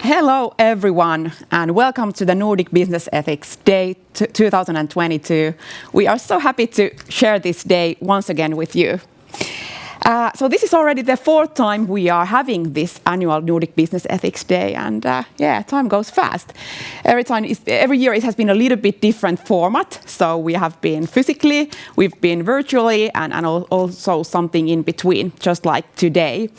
Hello everyone and welcome to the Nordic Business Ethics Day 2022. We are so happy to share this day once again with you. So this is already the fourth time we are having this annual Nordic Business Ethics Day, and time goes fast. Every year it has been a little bit different format. So we have been physically, we've been virtually, and also something in between, just like today.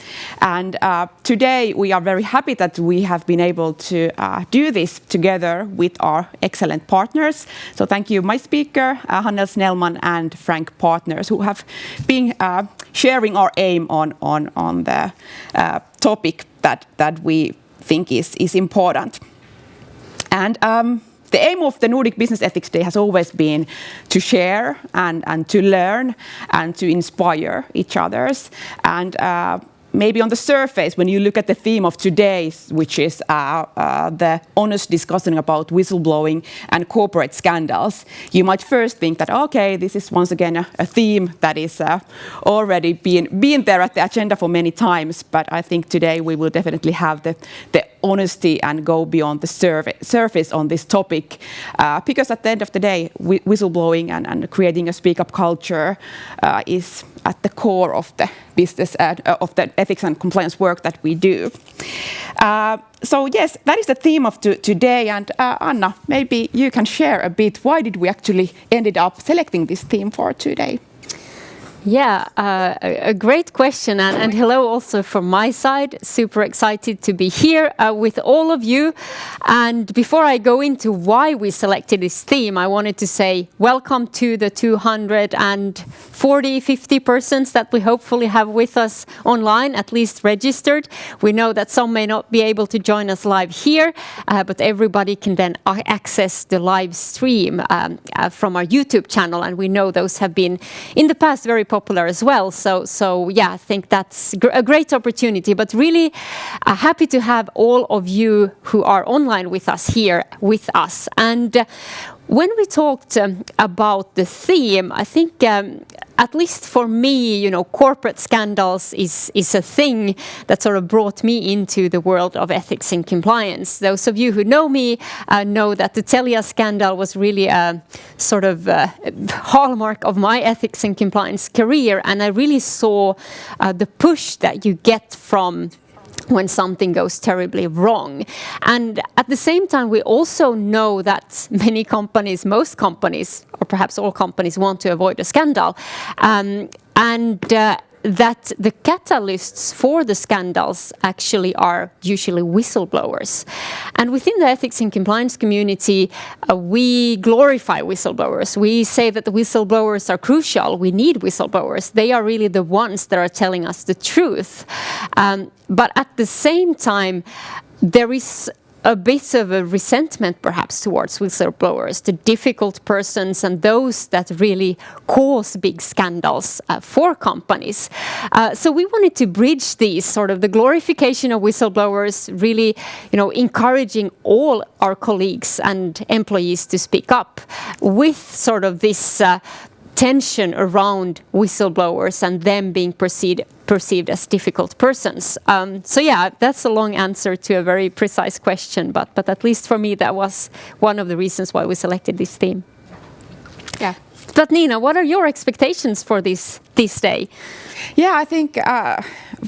And today we are very happy that we have been able to do this together with our excellent partners. So thank you, my speaker, Hannel Snellman and Frank Partners, who have been sharing our aim on the topic that we think is important. And the aim of the Nordic Business Ethics Day has always been to share and to learn and to inspire each others. And maybe on the surface, when you look at the theme of today, which is the honest discussion about whistleblowing and corporate scandals, you might first think that, okay, this is once again a theme that is already been there at the agenda for many times. But I think today we will definitely have the honesty and go beyond the surface on this topic. Because at the end of the day, whistleblowing and creating a speak-up culture is at the core of the business, of the ethics and compliance work that we do. So yes, that is the theme of today. And Anna, maybe you can share a bit. Why did we actually ended up selecting this theme for today? Yeah, a great question, and hello also from my side. Super excited to be here with all of you. And before I go into why we selected this theme, I wanted to say welcome to the 240-50 persons that we hopefully have with us online, at least registered. We know that some may not be able to join us live here, but everybody can then access the live stream from our YouTube channel, and we know those have been in the past very popular as well. So yeah, I think that's a great opportunity, but really happy to have all of you who are online with us here with us. And when we talked about the theme, I think at least for me, corporate scandals is a thing that sort of brought me into the world of ethics and compliance. Those of you who know me know that the Telia scandal was really a sort of hallmark of my ethics and compliance career, and I really saw the push that you get from when something goes terribly wrong. And at the same time, we also know that many companies, most companies, or perhaps all companies, want to avoid a scandal. That the catalysts for the scandals actually are usually whistleblowers. And within the ethics and compliance community, we glorify whistleblowers. We say that the whistleblowers are crucial. We need whistleblowers. They are really the ones that are telling us the truth. But at the same time, there is a bit of a resentment perhaps towards whistleblowers, the difficult persons and those that really cause big scandals for companies. So we wanted to bridge these, sort of the glorification of whistleblowers, really, encouraging all our colleagues and employees to speak up with sort of this tension around whistleblowers and them being perceived as difficult persons. So yeah, that's a long answer to a very precise question, but at least for me that was one of the reasons why we selected this theme. Yeah. But Nina, what are your expectations for this day? Yeah, I think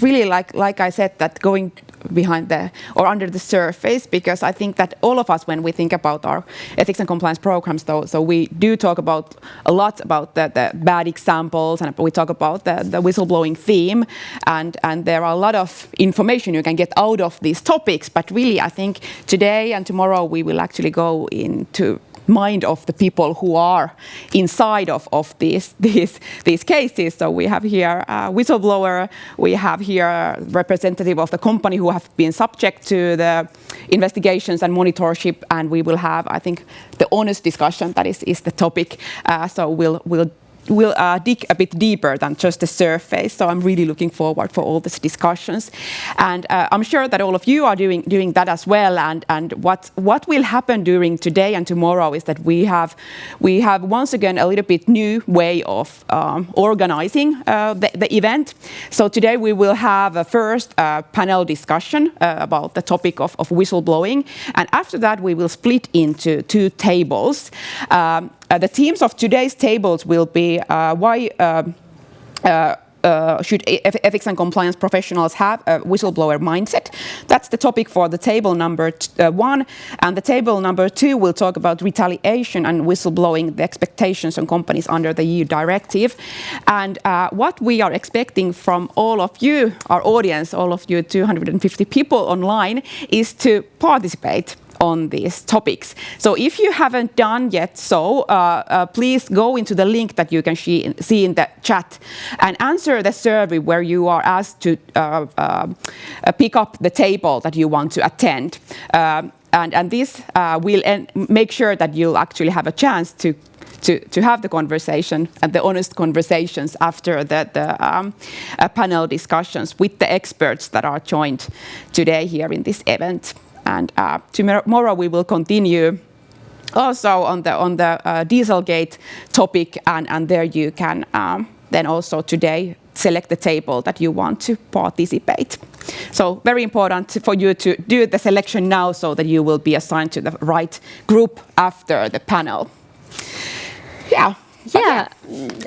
really like I said, that going behind or under the surface, because I think that all of us, when we think about our ethics and compliance programs, so we do talk a lot about the bad examples, and we talk about the whistleblowing theme, and there are a lot of information you can get out of these topics. But really, I think today and tomorrow we will actually go into mind of the people who are inside of these cases. So we have here a whistleblower, we have here a representative of the company who have been subject to the investigations and monitorship, and we will have, I think, the honest discussion that is the topic. So we'll dig a bit deeper than just the surface. So I'm really looking forward for all these discussions, and I'm sure that all of you are doing that as well. And what will happen during today and tomorrow is that we have once again a little bit new way of organizing the event. So today we will have a first panel discussion about the topic of whistleblowing, and after that we will split into two tables. The themes of today's tables will be why should ethics and compliance professionals have a whistleblower mindset. That's the topic for the table number 1. And the table number 2 will talk about retaliation and whistleblowing, the expectations on companies under the EU directive. And what we are expecting from all of you, our audience, all of you 250 people online, is to participate on these topics. So if you haven't done yet so, please go into the link that you can see in the chat and answer the survey where you are asked to pick up the table that you want to attend. And this will make sure that you'll actually have a chance to have the conversation and the honest conversations after the panel discussions with the experts that are joined today here in this event. And tomorrow we will continue also on the Dieselgate topic, and there you can then also today select the table that you want to participate. So very important for you to do the selection now so that you will be assigned to the right group after the panel. Yeah. Yeah,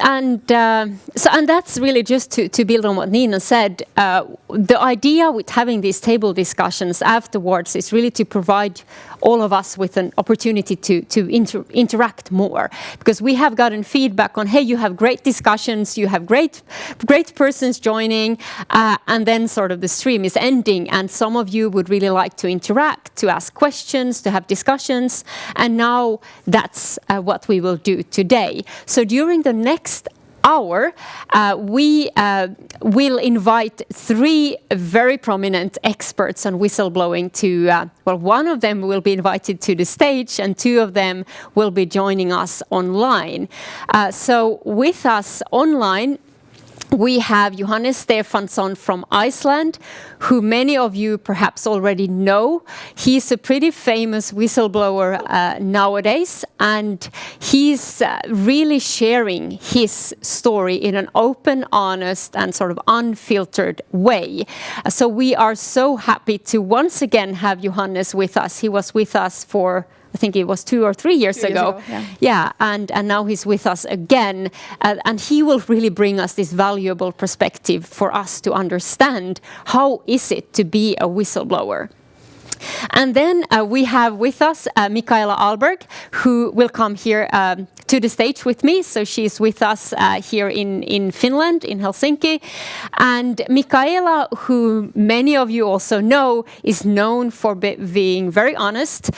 and that's really just to build on what Nina said. The idea with having these table discussions afterwards is really to provide all of us with an opportunity to interact more, because we have gotten feedback on, hey, you have great discussions, you have great persons joining, and then sort of the stream is ending, and some of you would really like to interact, to ask questions, to have discussions, and now that's what we will do today. So during the next hour, we will invite 3 very prominent experts on whistleblowing to, one of them will be invited to the stage and 2 of them will be joining us online. So with us online, we have Johannes Stefansson from Iceland, who many of you perhaps already know. He's a pretty famous whistleblower nowadays, and he's really sharing his story in an open, honest, and sort of unfiltered way. So we are so happy to once again have Johannes with us. He was with us for, I think it was 2 or 3 years ago. Yeah, and now he's with us again. And he will really bring us this valuable perspective for us to understand how is it to be a whistleblower. And then we have with us Mikaela Alberg, who will come here to the stage with me. So she's with us here in Finland, in Helsinki. And Mikaela, who many of you also know, is known for being very honest,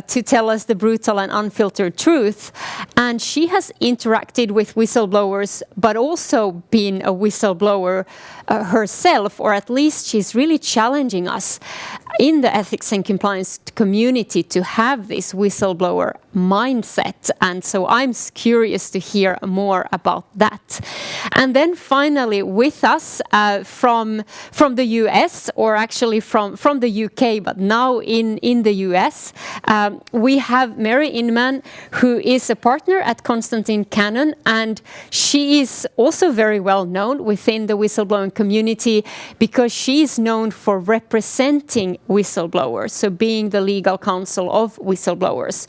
to tell us the brutal and unfiltered truth. And she has interacted with whistleblowers, but also been a whistleblower herself, or at least she's really challenging us in the ethics and compliance community to have this whistleblower mindset. And so I'm curious to hear more about that. And then finally with us from the US, or actually from the UK, but now in the US, we have Mary Inman, who is a partner at Constantine Cannon, and she is also very well known within the whistleblowing community because she's known for representing whistleblowers, so being the legal counsel of whistleblowers.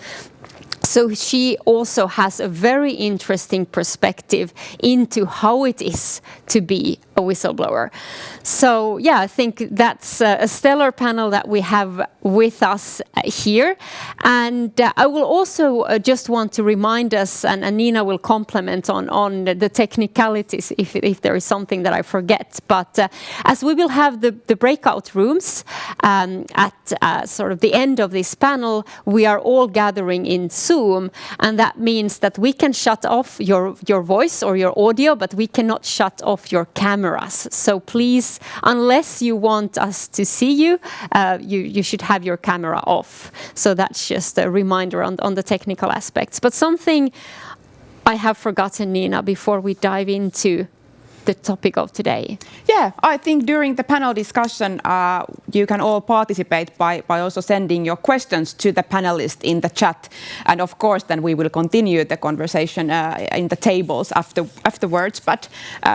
So she also has a very interesting perspective into how it is to be a whistleblower. So yeah, I think that's a stellar panel that we have with us here. And I will also just want to remind us, and Nina will comment on the technicalities if there is something that I forget. But as we will have the breakout rooms at sort of the end of this panel, we are all gathering in Zoom, and that means that we can shut off your voice or your audio, but we cannot shut off your cameras. So please, unless you want us to see you, you should have your camera off. So that's just a reminder on the technical aspects. But something I have forgotten, Nina, before we dive into the topic of today? Yeah, I think during the panel discussion, you can all participate by also sending your questions to the panelists in the chat. And of course, then we will continue the conversation in the tables afterwards. But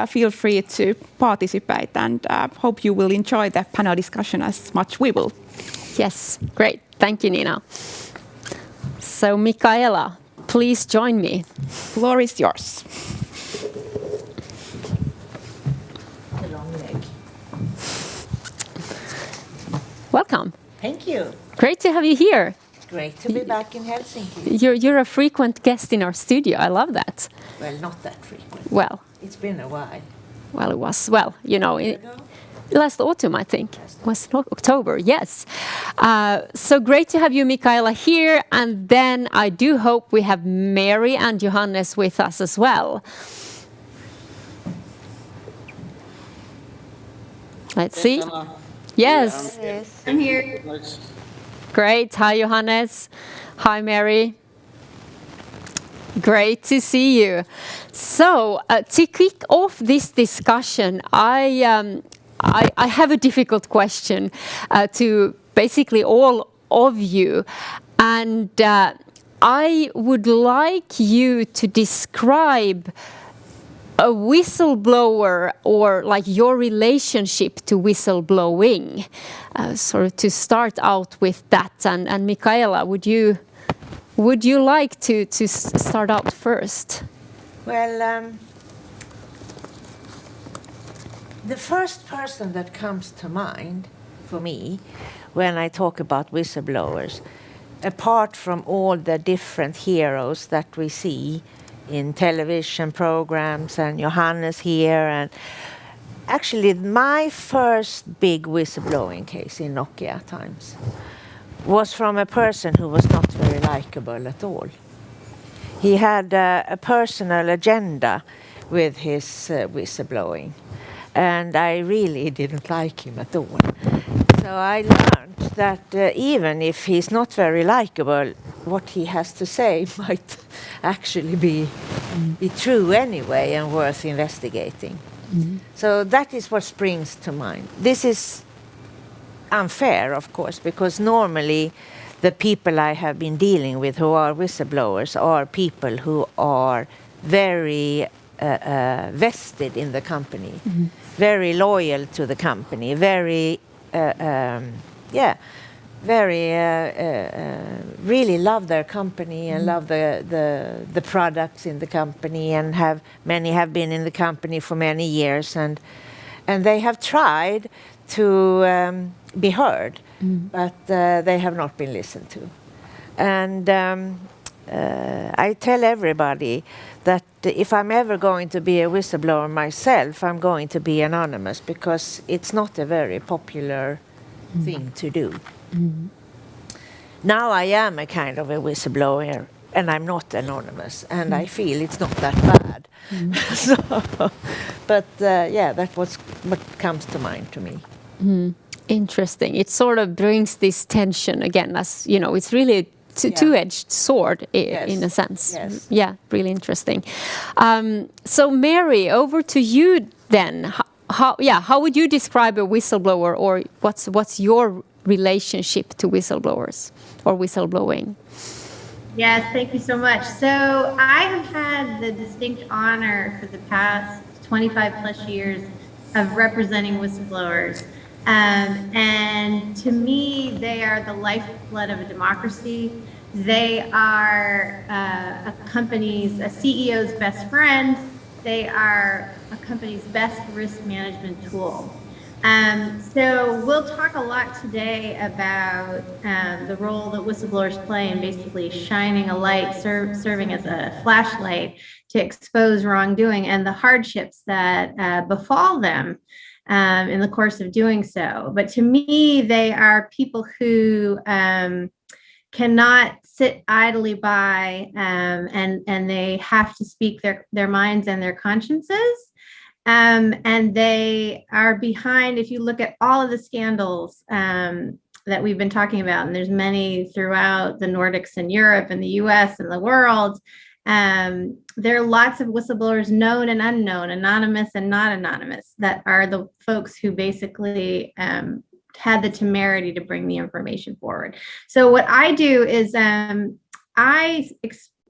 feel free to participate, and hope you will enjoy the panel discussion as much we will. Yes, great. Thank you, Nina. So, Mikaela, please join me. Floor is yours. Welcome. Thank you. Great to have you here. Great to be back in Helsinki. You're a frequent guest in our studio. I love that. Well, not that frequent. Well, It's been a while. well, it was, well, you know, last autumn, I think. Was it October? Yes. So great to have you, Mikaela, here. And then I do hope we have Mary and Johannes with us as well. Let's see. Yes. I'm here. Great. Hi, Johannes. Hi, Mary. Great to see you. So, to kick off this discussion, I have a difficult question to basically all of you. And I would like you to describe a whistleblower, or like your relationship to whistleblowing, sort of to start out with that. And Mikaela, would you like to start out first? Well, the first person that comes to mind for me when I talk about whistleblowers, apart from all the different heroes that we see in television programs, and Johannes here, and actually my first big whistleblowing case in Nokia times was from a person who was not very likable at all. He had a personal agenda with his whistleblowing, and I really didn't like him at all. So I learned that even if he's not very likable, what he has to say might actually be true anyway and worth investigating. So that is what springs to mind. This is unfair, of course, because normally the people I have been dealing with who are whistleblowers are people who are very vested in the company, very loyal to the company, very really love their company and love the products in the company, and many have been in the company for many years, and they have tried to be heard, but they have not been listened to. And I tell everybody that if I'm ever going to be a whistleblower myself, I'm going to be anonymous, because it's not a very popular thing to do. Now I am a kind of a whistleblower, and I'm not anonymous, and I feel it's not that bad. So, but that was what comes to mind to me. Interesting. It sort of brings this tension again, as you know, it's really a two-edged sword in a sense. Yes. Yeah, really interesting. So Mary, over to you then. How would you describe a whistleblower, or what's your relationship to whistleblowers or whistleblowing? Yes, thank you so much. So I have had the distinct honor for the past 25 plus years of representing whistleblowers. And to me, they are the lifeblood of a democracy. They are a CEO's best friend. They are a company's best risk management tool. So we'll talk a lot today about the role that whistleblowers play in basically shining a light, serving as a flashlight to expose wrongdoing and the hardships that befall them in the course of doing so. But to me, they are people who cannot sit idly by, and they have to speak their minds and their consciences. And they are behind, if you look at all of the scandals that we've been talking about, and there's many throughout the Nordics and Europe and the US and the world, There are lots of whistleblowers, known and unknown, anonymous and not anonymous, that are the folks who basically had the temerity to bring the information forward. So what I do is I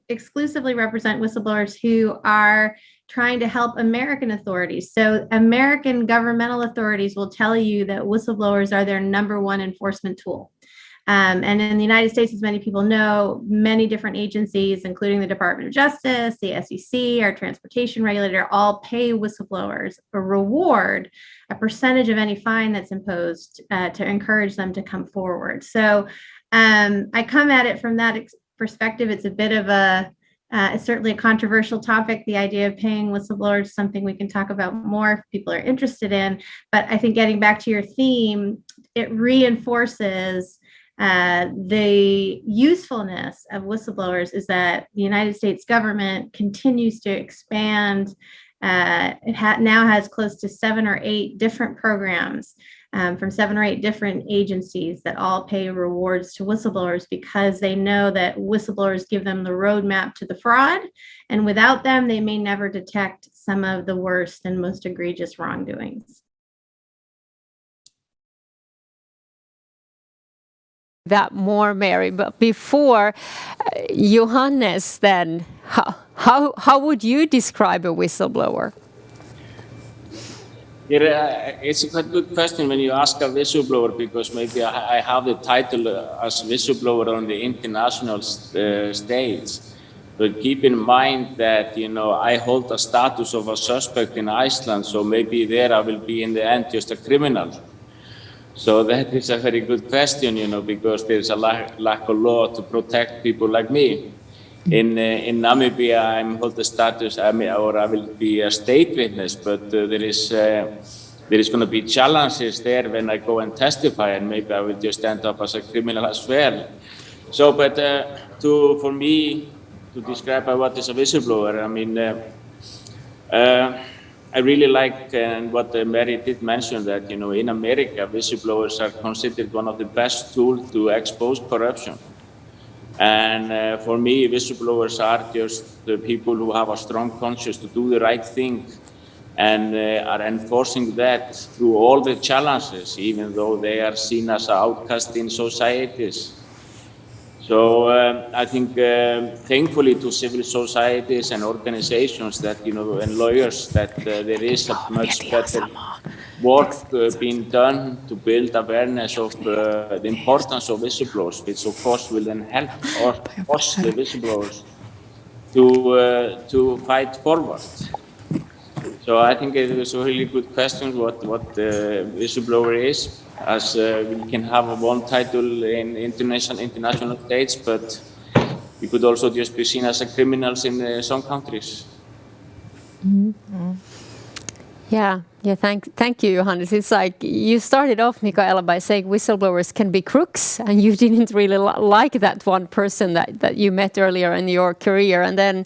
exclusively represent whistleblowers who are trying to help American authorities. So American governmental authorities will tell you that whistleblowers are their number one enforcement tool. And in the United States, as many people know, many different agencies, including the Department of Justice, the SEC, our transportation regulator, all pay whistleblowers a reward, a percentage of any fine that's imposed to encourage them to come forward. So I come at it from that perspective. It's a bit of it's certainly a controversial topic. The idea of paying whistleblowers is something we can talk about more if people are interested in. But I think getting back to your theme, it reinforces the usefulness of whistleblowers is that the United States government continues to expand. It now has close to 7 or 8 different programs from 7 or 8 different agencies that all pay rewards to whistleblowers because they know that whistleblowers give them the roadmap to the fraud. And without them, they may never detect some of the worst and most egregious wrongdoings. That more, Mary, but before Johannes, then how would you describe a whistleblower? It's a good question when you ask a whistleblower, because maybe I have the title as whistleblower on the international stage. But keep in mind that, I hold a status of a suspect in Iceland, so maybe there I will be in the end just a criminal. So that is a very good question, because there's a lack of law to protect people like me. In Namibia, I hold the status, or I will be a state witness, but there is going to be challenges there when I go and testify, and maybe I will just end up as a criminal as well. So, but for me to describe what is a whistleblower, I really like what Mary did mention, that in America, whistleblowers are considered one of the best tools to expose corruption. And for me, whistleblowers are just the people who have a strong conscience to do the right thing and are enforcing that through all the challenges, even though they are seen as outcasts in societies. So I think, thankfully, to civil societies and organizations that and lawyers, that there is a much better work being done to build awareness of the importance of whistleblowers, which of course will then help us, the whistleblowers, to fight forward. So I think it was a really good question what the whistleblower is, as we can have one title in international states, but we could also just be seen as criminals in some countries. Mm-hmm. Yeah. Thank you, Johannes. It's like you started off, Michaela, by saying whistleblowers can be crooks, and you didn't really like that one person that you met earlier in your career. And then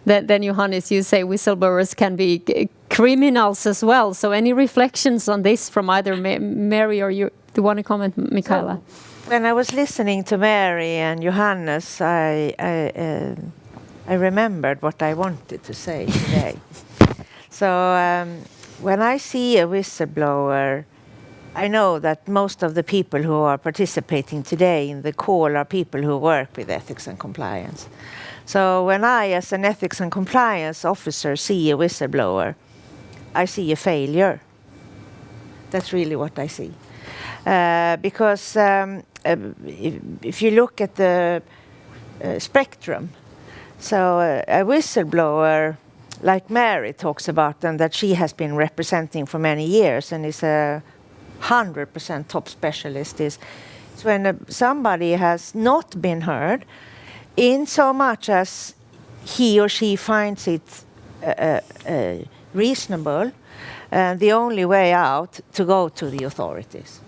Johannes, you say whistleblowers can be criminals as well. So any reflections on this from either Mary or you? Do you want to comment, Michaela? So, when I was listening to Mary and Johannes, I remembered what I wanted to say today. So when I see a whistleblower, I know that most of the people who are participating today in the call are people who work with ethics and compliance. So when I, as an ethics and compliance officer, see a whistleblower, I see a failure. That's really what I see. Because if you look at the spectrum, so a whistleblower, like Mary talks about, and that she has been representing for many years and is a 100% top specialist, is when somebody has not been heard in so much as he or she finds it reasonable, the only way out to go to the authorities.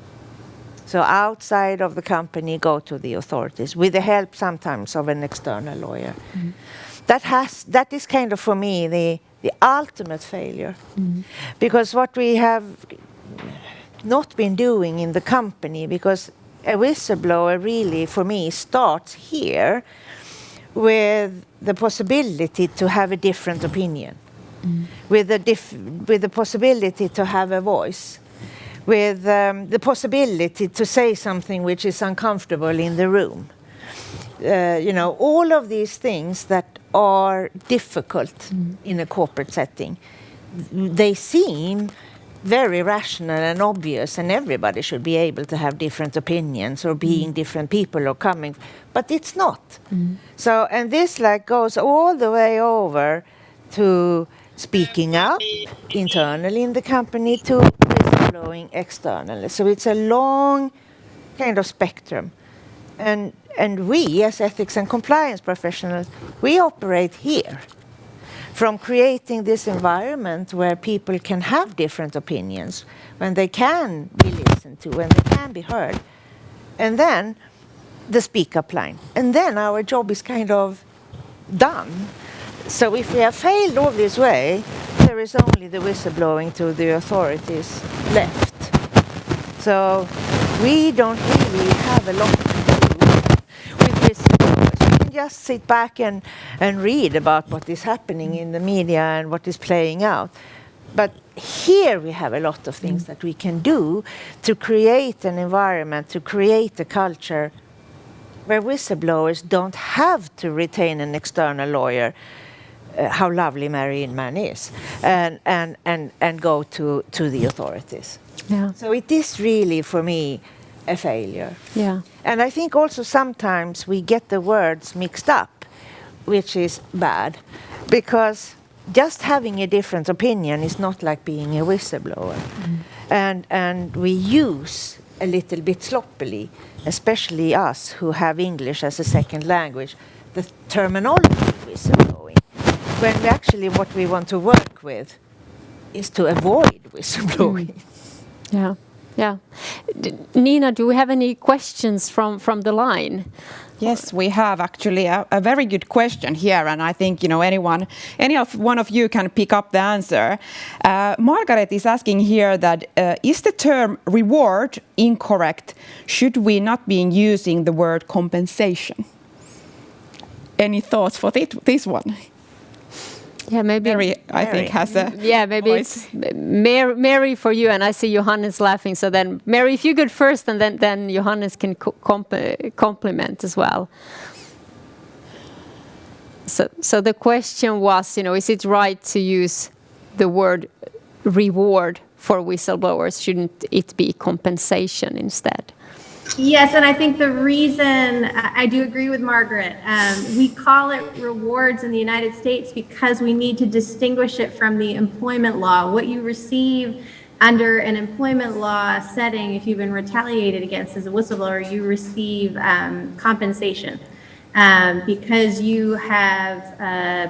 So outside of the company, go to the authorities with the help sometimes of an external lawyer. Mm. That is kind of, for me, the ultimate failure. Mm. Because what we have not been doing in the company, because a whistleblower really, for me, starts here with the possibility to have a different opinion, with the possibility to have a voice, with the possibility to say something which is uncomfortable in the room. All of these things that are difficult in a corporate setting, they seem very rational and obvious, and everybody should be able to have different opinions or being different people or coming, but it's not. So, and this goes all the way over to speaking up internally in the company to whistleblowing externally. So it's a long kind of spectrum. And we, as ethics and compliance professionals, we operate here. From creating this environment where people can have different opinions, when they can be listened to, when they can be heard. And then the speak-up line. And then our job is kind of done. So if we have failed all this way, there is only the whistleblowing to the authorities left. So we don't really have a lot to do with whistleblowers. We can just sit back and read about what is happening in the media and what is playing out. But here we have a lot of things that we can do to create an environment, to create a culture where whistleblowers don't have to retain an external lawyer, how lovely Mary Inman is, and go to the authorities. Yeah. So it is really, for me, a failure. Yeah. And I think also sometimes we get the words mixed up, which is bad, because just having a different opinion is not like being a whistleblower. And we use a little bit sloppily, especially us who have English as a second language, the terminology whistleblowing, when actually what we want to work with is to avoid whistleblowing. Yeah, yeah. Nina, do we have any questions from the line? Yes, we have actually a very good question here, and I think one of you can pick up the answer. Margaret is asking here that is the term reward incorrect? Should we not be using the word compensation? Any thoughts for this one? Yeah, maybe Mary, I think, has a maybe voice. it's Mary for you, and I see Johannes laughing. So then, Mary, if you go first, and then Johannes can compliment as well. So the question was, is it right to use the word reward for whistleblowers? Shouldn't it be compensation instead? Yes, and I think the reason I do agree with Margaret, we call it rewards in the United States because we need to distinguish it from the employment law. What you receive under an employment law setting, if you've been retaliated against as a whistleblower, you receive compensation because you have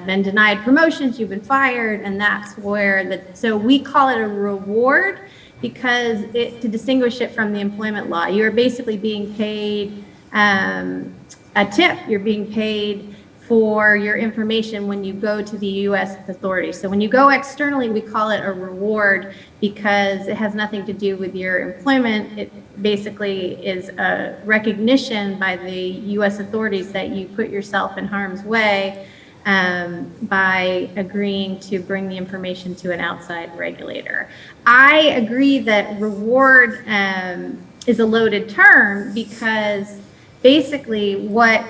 been denied promotions, you've been fired, and that's where so we call it a reward. Because to distinguish it from the employment law, you're basically being paid a tip. You're being paid for your information when you go to the U.S. authorities. So when you go externally, we call it a reward because it has nothing to do with your employment. It basically is a recognition by the U.S. authorities that you put yourself in harm's way by agreeing to bring the information to an outside regulator. I agree that reward is a loaded term because basically what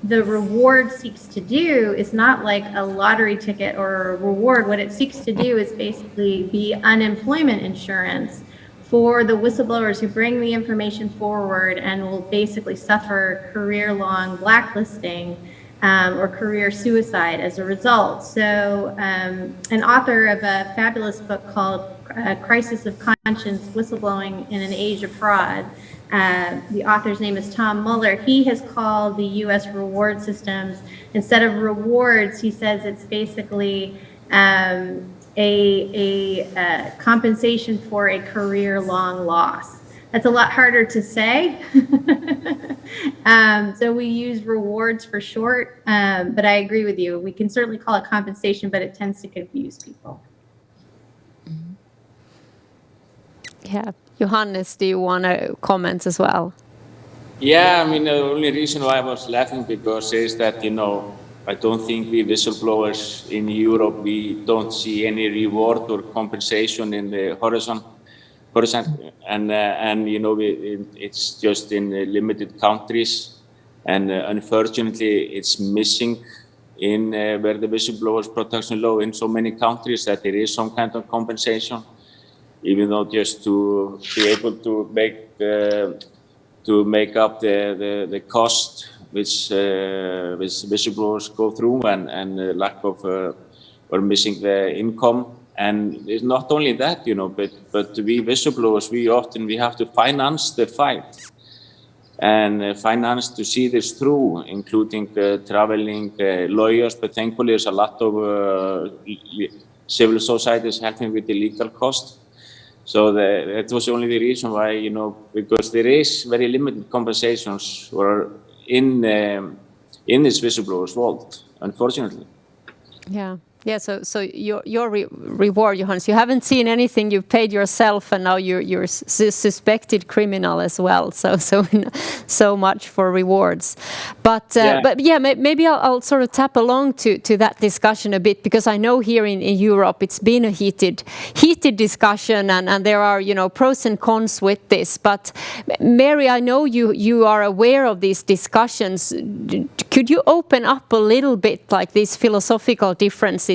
the reward seeks to do is not like a lottery ticket or a reward. What it seeks to do is basically be unemployment insurance for the whistleblowers who bring the information forward and will basically suffer career-long blacklisting or career suicide as a result. So an author of a fabulous book called Crisis of Conscience, Whistleblowing in an Age of Fraud, the author's name is Tom Muller. He has called the U.S. reward systems, instead of rewards, he says it's basically a compensation for a career-long loss. That's a lot harder to say. So we use rewards for short, but I agree with you. We can certainly call it compensation, but it tends to confuse people. Yeah. Johannes, do you want to comment as well? Yeah, I mean, the only reason why I was laughing because is that, I don't think we whistleblowers in Europe, we don't see any reward or compensation in the horizon, and it's just in limited countries, and unfortunately, it's missing in where the whistleblowers protection law in so many countries that there is some kind of compensation, even though just to be able to make up the cost which whistleblowers go through, and the lack of or missing the income. And it's not only that, but we whistleblowers, we have to finance the fight and finance to see this through, including traveling lawyers. But thankfully, there's a lot of civil societies helping with the legal cost. So that was only the reason why, because there is very limited compensations or in this whistleblowers world, unfortunately. Yeah. Yeah, so your reward, Johannes, you haven't seen anything, you've paid yourself, and now you're suspected criminal as well. So much for rewards. But maybe I'll sort of tap along to that discussion a bit, because I know here in Europe it's been a heated discussion, and there are pros and cons with this. But Mary, I know you are aware of these discussions. Could you open up a little bit, like these philosophical differences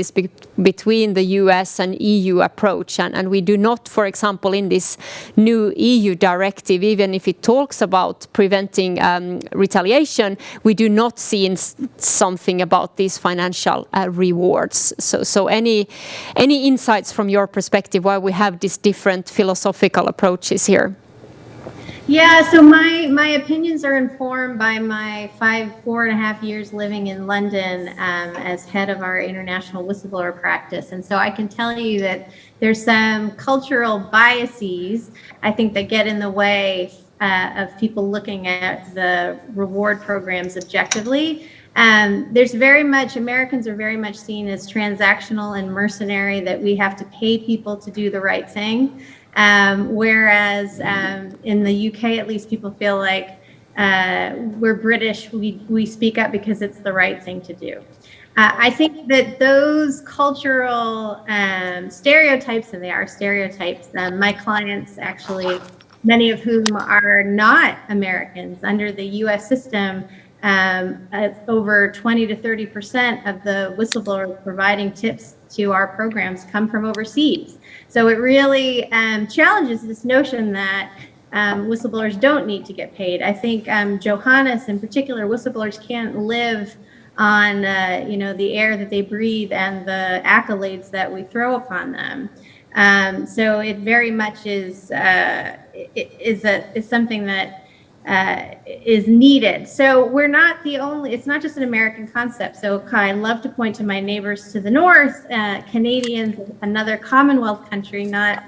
between the US and EU approach? And we do not, for example, in this new EU directive, even if it talks about preventing retaliation, we do not see something about these financial rewards. So any insights from your perspective why we have these different philosophical approaches here? Yeah, so my opinions are informed by my 4.5 years living in London as head of our international whistleblower practice. And so I can tell you that there's some cultural biases, I think, that get in the way of people looking at the reward programs objectively. Americans are very much seen as transactional and mercenary, that we have to pay people to do the right thing. Whereas in the UK, at least, people feel like we're British, we speak up because it's the right thing to do. I think that those cultural stereotypes, and they are stereotypes, my clients actually, many of whom are not Americans, under the US system, over 20 to 30% of the whistleblowers providing tips to our programs come from overseas. So it really challenges this notion that whistleblowers don't need to get paid. I think Johannes, in particular, whistleblowers can't live on the air that they breathe and the accolades that we throw upon them. So it very much is something that is needed. So we're not the only, it's not just an American concept. So I love to point to my neighbors to the north, Canadians, another Commonwealth country, not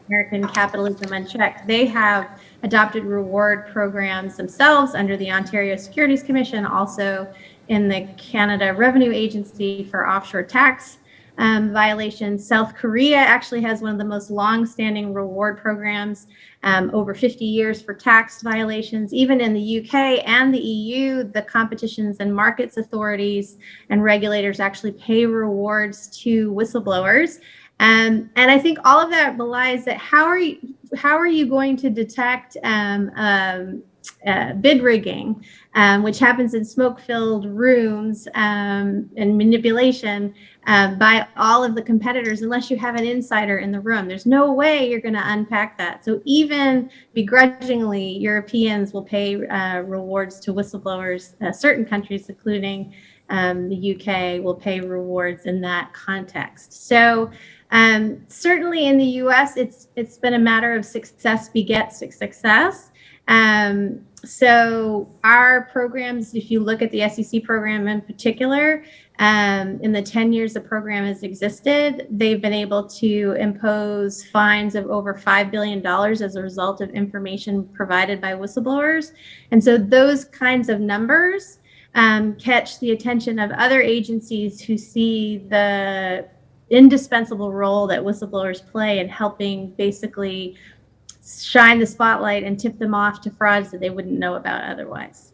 American capitalism unchecked. They have adopted reward programs themselves under the Ontario Securities Commission, also in the Canada Revenue Agency for offshore tax violations. South Korea actually has one of the most long-standing reward programs, over 50 years for tax violations. Even in the UK and the EU, the competitions and markets authorities and regulators actually pay rewards to whistleblowers. And I think all of that belies that how are you going to detect bid rigging, which happens in smoke-filled rooms, and manipulation by all of the competitors, unless you have an insider in the room? There's no way you're going to unpack that. So even begrudgingly, Europeans will pay rewards to whistleblowers. Certain countries, including the UK, will pay rewards in that context. So certainly in the US, it's been a matter of success begets success. So our programs, if you look at the SEC program in particular, in the 10 years the program has existed, they've been able to impose fines of over $5 billion as a result of information provided by whistleblowers. And so those kinds of numbers catch the attention of other agencies who see the indispensable role that whistleblowers play in helping basically shine the spotlight and tip them off to frauds that they wouldn't know about otherwise.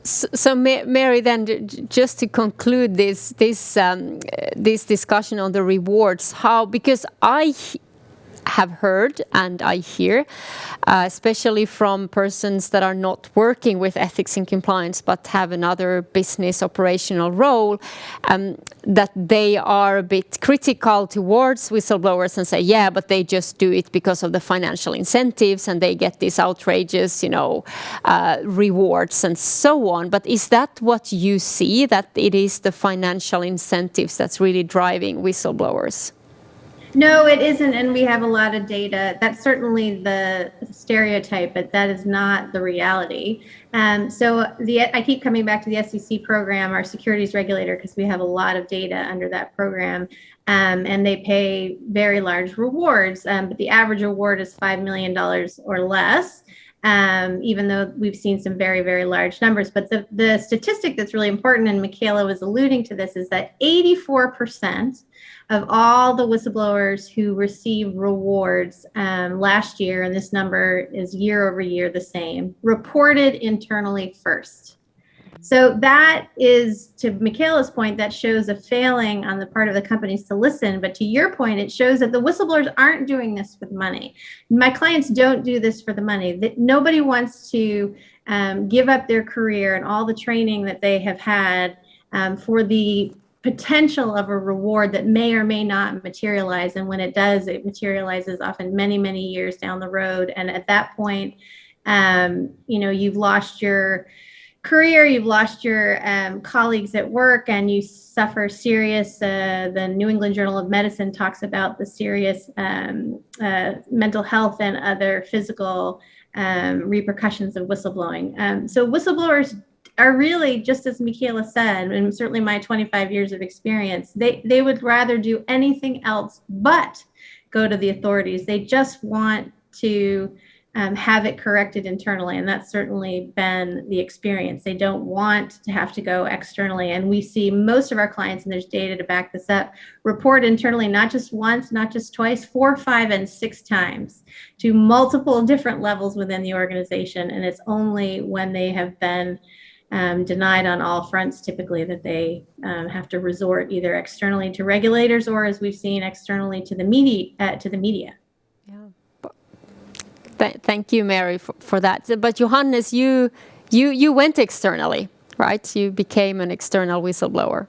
So Mary, then just to conclude this discussion on the rewards, because I have heard and I hear, especially from persons that are not working with ethics and compliance but have another business operational role, that they are a bit critical towards whistleblowers and say, yeah, but they just do it because of the financial incentives and they get these outrageous, rewards and so on. But is that what you see, that it is the financial incentives that's really driving whistleblowers? No, it isn't, and we have a lot of data. That's certainly the stereotype, but that is not the reality. I keep coming back to the SEC program, our securities regulator, because we have a lot of data under that program, and they pay very large rewards, but the average reward is $5 million or less. Even though we've seen some very, very large numbers. But the statistic that's really important, and Michaela was alluding to this, is that 84% of all the whistleblowers who received rewards last year, and this number is year over year the same, reported internally first. So that is, to Michaela's point, that shows a failing on the part of the companies to listen. But to your point, it shows that the whistleblowers aren't doing this with money. My clients don't do this for the money. Nobody wants to give up their career and all the training that they have had for the potential of a reward that may or may not materialize. And when it does, it materializes often many, many years down the road. And at that point, you've lost your career, you've lost your colleagues at work, and you suffer serious, the New England Journal of Medicine talks about the serious mental health and other physical repercussions of whistleblowing. So whistleblowers are really, just as Michaela said, and certainly my 25 years of experience, they would rather do anything else but go to the authorities. They just want to have it corrected internally. And that's certainly been the experience. They don't want to have to go externally. And we see most of our clients, and there's data to back this up, report internally, not just once, not just twice, 4, 5, and 6 times to multiple different levels within the organization. And it's only when they have been denied on all fronts, typically, that they have to resort either externally to regulators or, as we've seen, externally to the media. Thank you, Mary, for that. But Johannes, you went externally, right? You became an external whistleblower.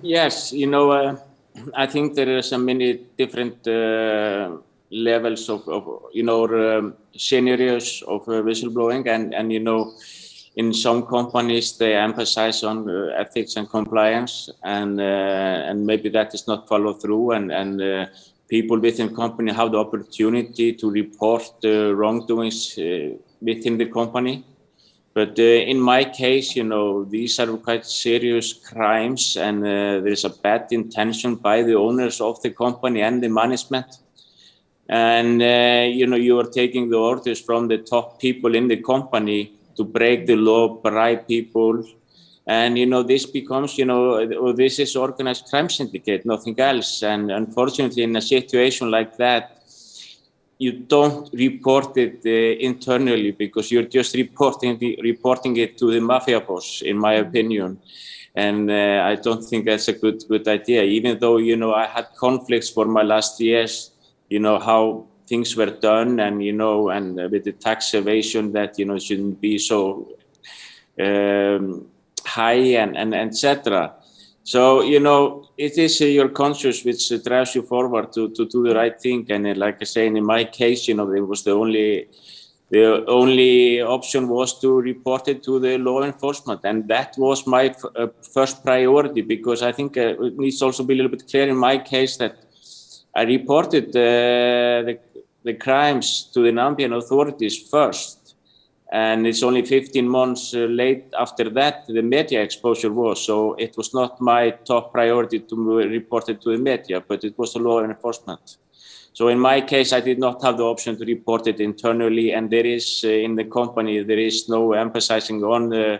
Yes, I think there are so many different levels of scenarios of whistleblowing, and in some companies they emphasize on ethics and compliance, and maybe that is not followed through, and people within the company have the opportunity to report wrongdoings within the company. But in my case, these are quite serious crimes, and there is a bad intention by the owners of the company and the management. And, you are taking the orders from the top people in the company to break the law, bribe people. And, this becomes, this is organized crime syndicate, nothing else. And unfortunately, in a situation like that, you don't report it internally, because you're just reporting it to the mafia boss, in my opinion. And I don't think that's a good idea, even though, I had conflicts for my last years, how things were done, and, and with the tax evasion that, shouldn't be so high, and etc. So, it is your conscience which drives you forward to do the right thing. And like I say, in my case, it was the only option was to report it to the law enforcement. And that was my first priority, because I think it needs to also be a little bit clear in my case that I reported the crimes to the Nambian authorities first. And it's only 15 months late after that the media exposure was. So it was not my top priority to report it to the media, but it was the law enforcement. So in my case, I did not have the option to report it internally. And there is, in the company, there is no emphasizing on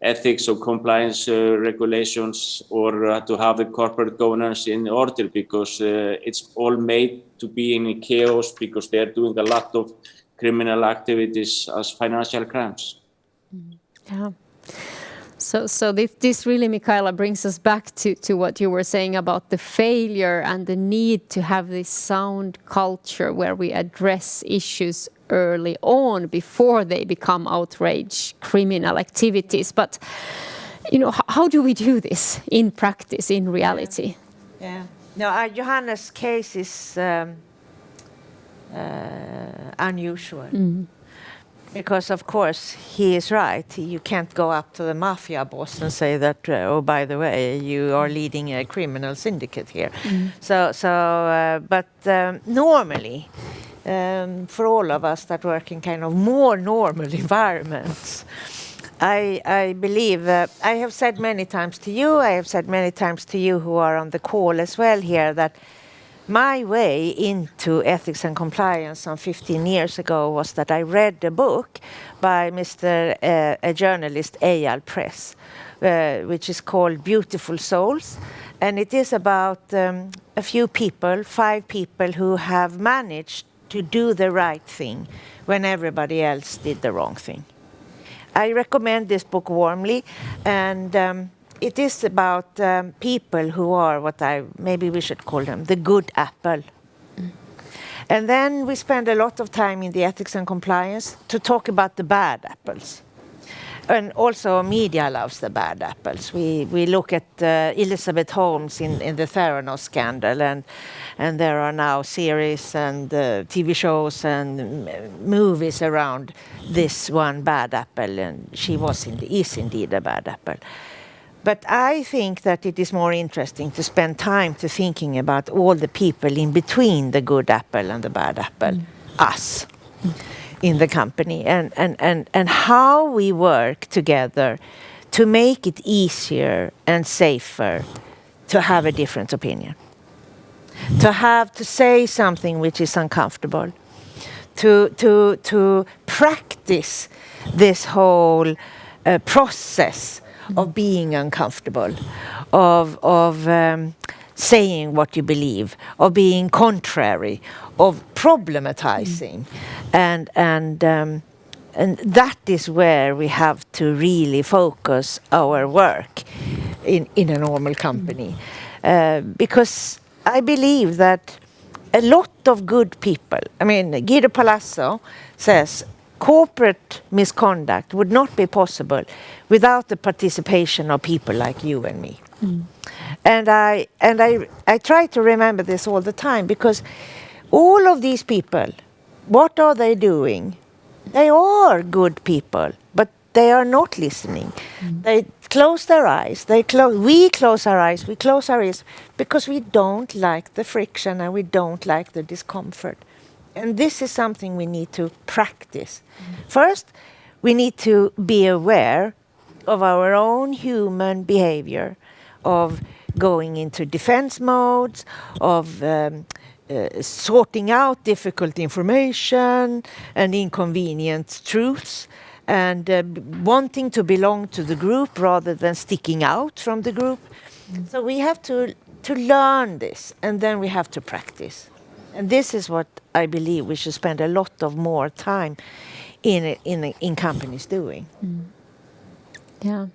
ethics or compliance regulations, or to have the corporate governance in order, because it's all made to be in chaos because they are doing a lot of criminal activities as financial crimes. Yeah. So this really, Michaela, brings us back to what you were saying about the failure and the need to have this sound culture where we address issues early on before they become outrage criminal activities. But how do we do this in practice, in reality? Yeah. No, Johannes' case is unusual. Because, of course, he is right. You can't go up to the mafia boss and say that, oh, by the way, you are leading a criminal syndicate here. But normally, for all of us that work in kind of more normal environments, I believe, I have said many times to you, I have said many times to you who are on the call as well here, that my way into ethics and compliance some 15 years ago was that I read a book by a journalist, Eyal Press, which is called Beautiful Souls. And it is about a few people, 5 people, who have managed to do the right thing when everybody else did the wrong thing. I recommend this book warmly, and it is about people who are maybe we should call them the good apple. And then we spend a lot of time in the ethics and compliance to talk about the bad apples. And also media loves the bad apples. We look at Elizabeth Holmes in the Theranos scandal, and there are now series and TV shows and movies around this one bad apple, and she is indeed a bad apple. But I think that it is more interesting to spend time to thinking about all the people in between the good apple and the bad apple, us in the company, and how we work together to make it easier and safer to have a different opinion, to say something which is uncomfortable, to practice this whole process of being uncomfortable, of saying what you believe, of being contrary, of problematizing, and that is where we have to really focus our work in a normal company, because I believe that a lot of good people, I mean, Guido Palazzo says corporate misconduct would not be possible without the participation of people like you and me. And I try to remember this all the time, because all of these people, what are they doing? They are good people, but they are not listening. They close their eyes. We close our eyes. We close our ears because we don't like the friction and we don't like the discomfort. And this is something we need to practice. First, we need to be aware of our own human behavior, of going into defense modes, of sorting out difficult information and inconvenient truths, and wanting to belong to the group rather than sticking out from the group. So we have to learn this, and then we have to practice. And this is what I believe we should spend a lot of more time in companies doing. Yeah.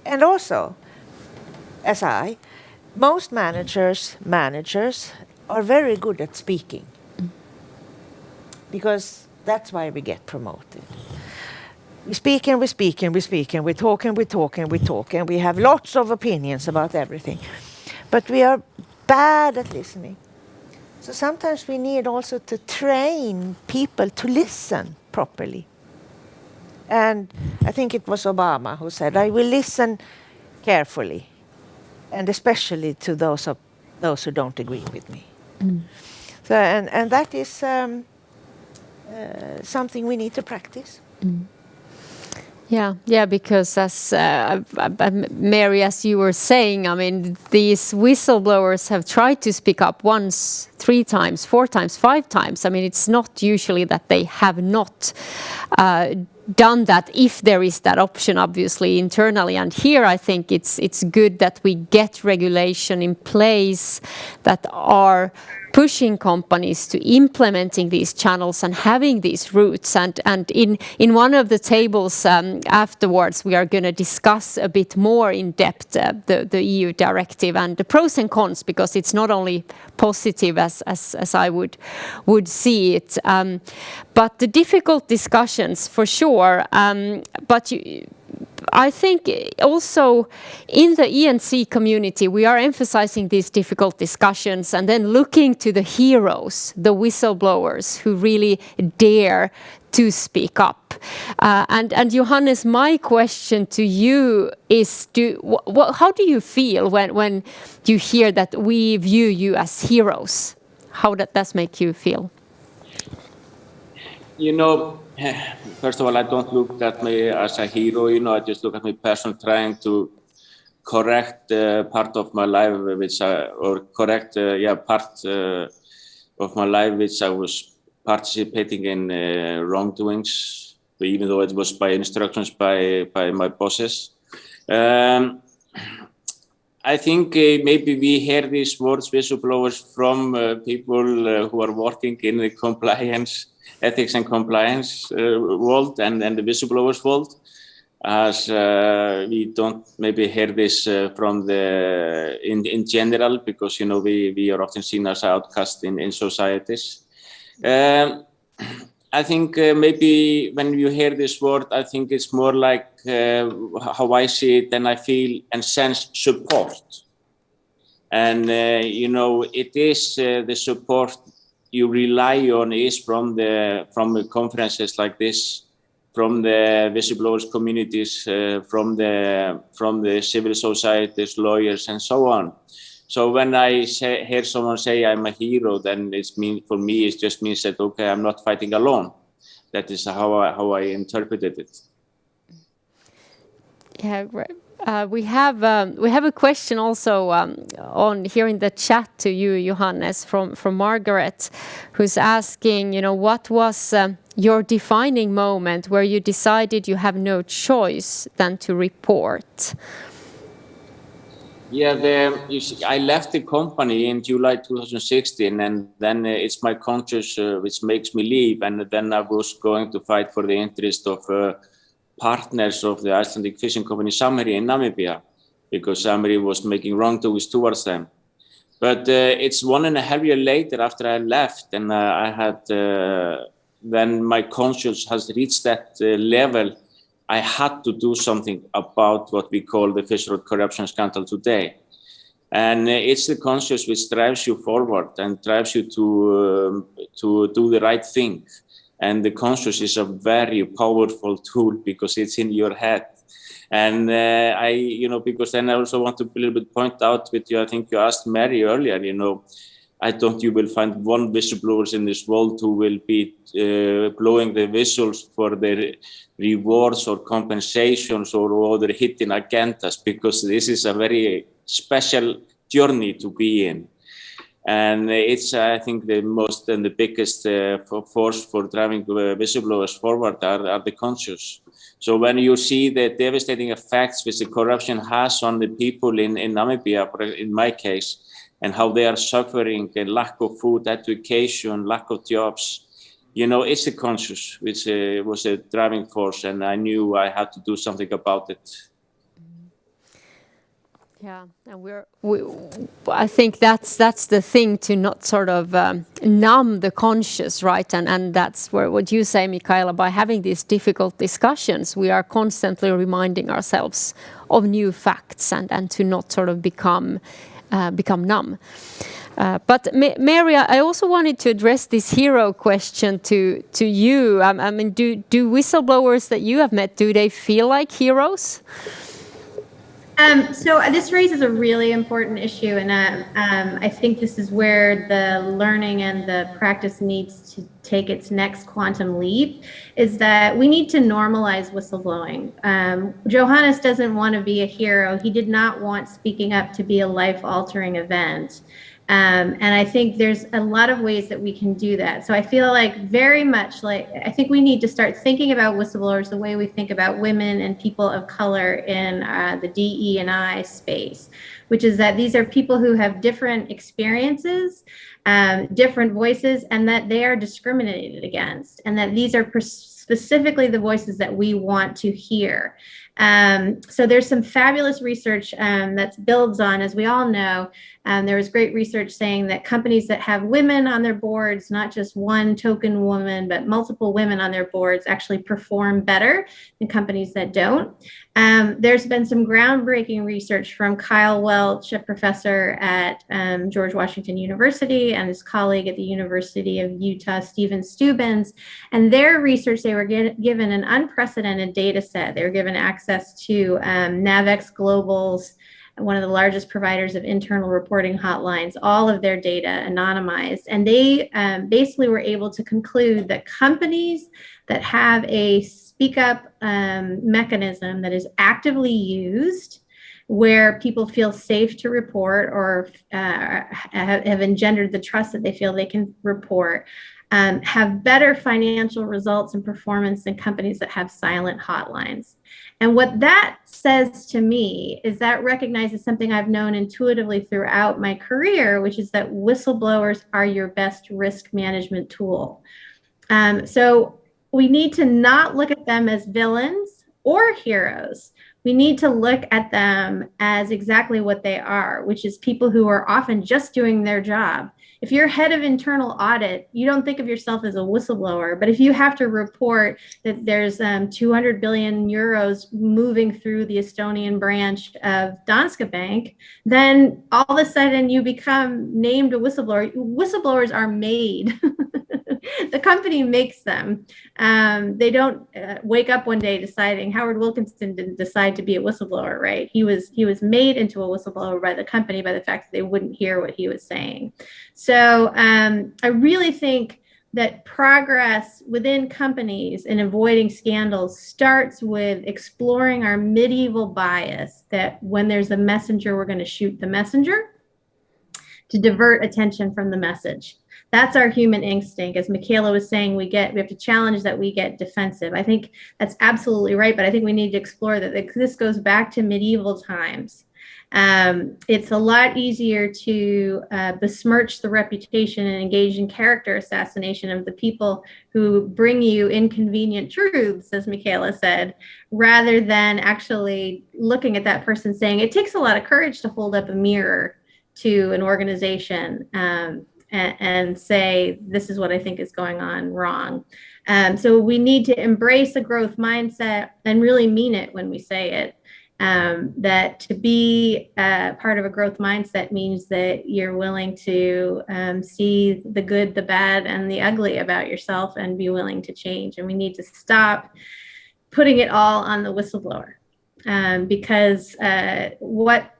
And also, most managers are very good at speaking, because that's why we get promoted. We speak and we speak and we speak and we talk and we talk and we talk and we have lots of opinions about everything, but we are bad at listening. So sometimes we need also to train people to listen properly. And I think it was Obama who said, I will listen carefully, and especially to those who don't agree with me. So, and that is something we need to practice. Yeah, because as Mary, as you were saying, I mean, these whistleblowers have tried to speak up once, 3 times, 4 times, 5 times. I mean, it's not usually that they have not done that if there is that option, obviously, internally. And here I think it's good that we get regulation in place that are pushing companies to implementing these channels and having these routes. And in one of the tables afterwards, we are going to discuss a bit more in depth the EU directive and the pros and cons, because it's not only positive as I would see it. But the difficult discussions, for sure. I think also in the E&C community, we are emphasizing these difficult discussions and then looking to the heroes, the whistleblowers who really dare to speak up. And Johannes, my question to you is, how do you feel when you hear that we view you as heroes? How does that make you feel? First of all, I don't look at me as a hero, I just look at my person trying to correct part of my life, part of my life which I was participating in wrongdoings, even though it was by instructions by my bosses. I think maybe we hear these words, whistleblowers, from people who are working in the compliance, ethics and compliance world and the whistleblowers world, as we don't maybe hear this from in general, because we are often seen as outcasts in societies. I think maybe when you hear this word, I think it's more like how I see it, and I feel and sense support. And it is the support you rely on is from the conferences like this, from the whistleblowers communities, from the civil societies, lawyers, and so on. So when I hear someone say I'm a hero, then for me it just means that, okay, I'm not fighting alone. That is how I interpreted it. Yeah, great. We have a question also on here in the chat to you, Johannes, from Margaret, who's asking, what was your defining moment where you decided you have no choice than to report? Yeah, I left the company in July 2016, and then it's my conscience which makes me leave, and then I was going to fight for the interest of partners of the Icelandic fishing company Samherji in Namibia, because Samherji was making wrongdoings towards them. But it's 1.5 years later after I left, and I had then my conscience has reached that level. I had to do something about what we call the fish rod corruption scandal today. And it's the conscience which drives you forward and drives you to do the right thing. And the conscience is a very powerful tool because it's in your head. And because then I also want to a little bit point out with you, I think you asked Mary earlier, I don't you will find one whistleblower in this world who will be blowing the whistles for their rewards or compensations or other hidden agendas, because this is a very special journey to be in. And it's, I think, the most and the biggest force for driving whistleblowers forward are the conscious. So when you see the devastating effects which the corruption has on the people in Namibia, in my case, and how they are suffering a lack of food, education, lack of jobs, it's the conscious which was a driving force, and I knew I had to do something about it. Yeah, and I think that's the thing, to not sort of numb the conscious, right? And that's where what you say, Mikaela, by having these difficult discussions, we are constantly reminding ourselves of new facts and to not sort of become numb. But Mary, I also wanted to address this hero question to you. I mean, do whistleblowers that you have met, do they feel like heroes? So this raises a really important issue, and I think this is where the learning and the practice needs to take its next quantum leap, is that we need to normalize whistleblowing. Johannes doesn't want to be a hero. He did not want speaking up to be a life-altering event. And I think there's a lot of ways that we can do that. So I feel like very much like, I think we need to start thinking about whistleblowers the way we think about women and people of color in the DE&I space, which is that these are people who have different experiences, different voices, and that they are discriminated against, and that these are specifically the voices that we want to hear. So there's some fabulous research that builds on, as we all know, there was great research saying that companies that have women on their boards, not just one token woman, but multiple women on their boards, actually perform better than companies that don't. There's been some groundbreaking research from Kyle Welch, a professor at George Washington University, and his colleague at the University of Utah, Stephen Steubens. And their research, they were given an unprecedented data set. They were given access to Navex Global's, one of the largest providers of internal reporting hotlines, all of their data anonymized. And they basically were able to conclude that companies that have a speak up mechanism that is actively used, where people feel safe to report or have engendered the trust that they feel they can report, have better financial results and performance than companies that have silent hotlines. And what that says to me is that recognizes something I've known intuitively throughout my career, which is that whistleblowers are your best risk management tool. So we need to not look at them as villains or heroes. We need to look at them as exactly what they are, which is people who are often just doing their job. If you're head of internal audit, you don't think of yourself as a whistleblower, but if you have to report that there's 200 billion euros moving through the Estonian branch of Danske Bank, then all of a sudden you become named a whistleblower. Whistleblowers are made. The company makes them. They don't wake up one day deciding. Howard Wilkinson didn't decide to be a whistleblower, right? He was made into a whistleblower by the company by the fact that they wouldn't hear what he was saying. So I really think that progress within companies in avoiding scandals starts with exploring our medieval bias that when there's a messenger, we're going to shoot the messenger to divert attention from the message. That's our human instinct. As Michaela was saying, we have to challenge that we get defensive. I think that's absolutely right, but I think we need to explore that this goes back to medieval times. It's a lot easier to besmirch the reputation and engage in character assassination of the people who bring you inconvenient truths, as Michaela said, rather than actually looking at that person saying, it takes a lot of courage to hold up a mirror to an organization and say, this is what I think is going on wrong. So we need to embrace a growth mindset and really mean it when we say it. That to be part of a growth mindset means that you're willing to see the good, the bad, and the ugly about yourself and be willing to change. And we need to stop putting it all on the whistleblower because what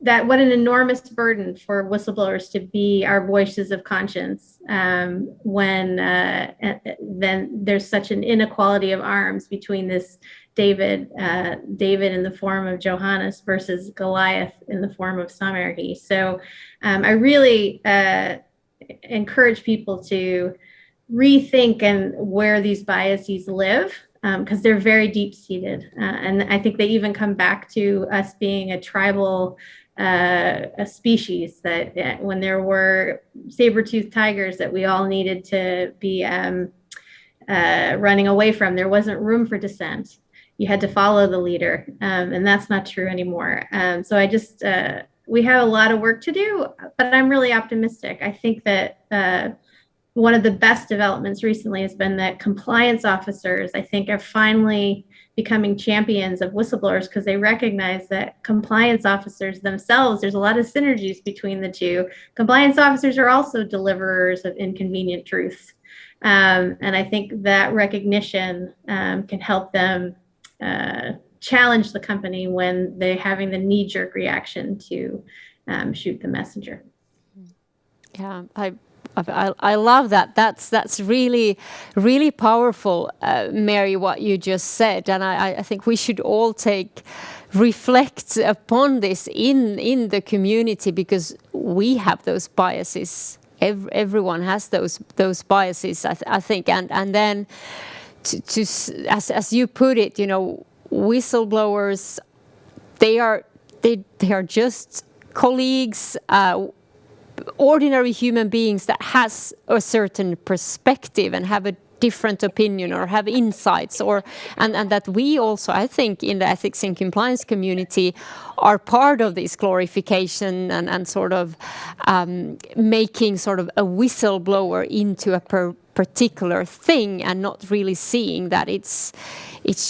an enormous burden for whistleblowers to be our voices of conscience when then there's such an inequality of arms between this David in the form of Johannes versus Goliath in the form of Samerhi. So I really encourage people to rethink and where these biases live, because they're very deep-seated. And I think they even come back to us being a tribal a species that when there were saber-toothed tigers that we all needed to be running away from, there wasn't room for dissent. You had to follow the leader, and that's not true anymore. So I just, we have a lot of work to do, but I'm really optimistic. I think that one of the best developments recently has been that compliance officers, I think, are finally becoming champions of whistleblowers because they recognize that compliance officers themselves, there's a lot of synergies between the two. Compliance officers are also deliverers of inconvenient truths. And I think that recognition can help them challenge the company when they're having the knee-jerk reaction to shoot the messenger. Yeah, I I love that. That's really, really powerful, Mary, what you just said. And I think we should all reflect upon this in the community, because we have those biases. Everyone has those biases, I think. And then, as you put it, whistleblowers, they are just colleagues, ordinary human beings that has a certain perspective and have a different opinion or have insights, and that we also, I think, in the ethics and compliance community are part of this glorification and sort of making sort of a whistleblower into a particular thing, and not really seeing that it's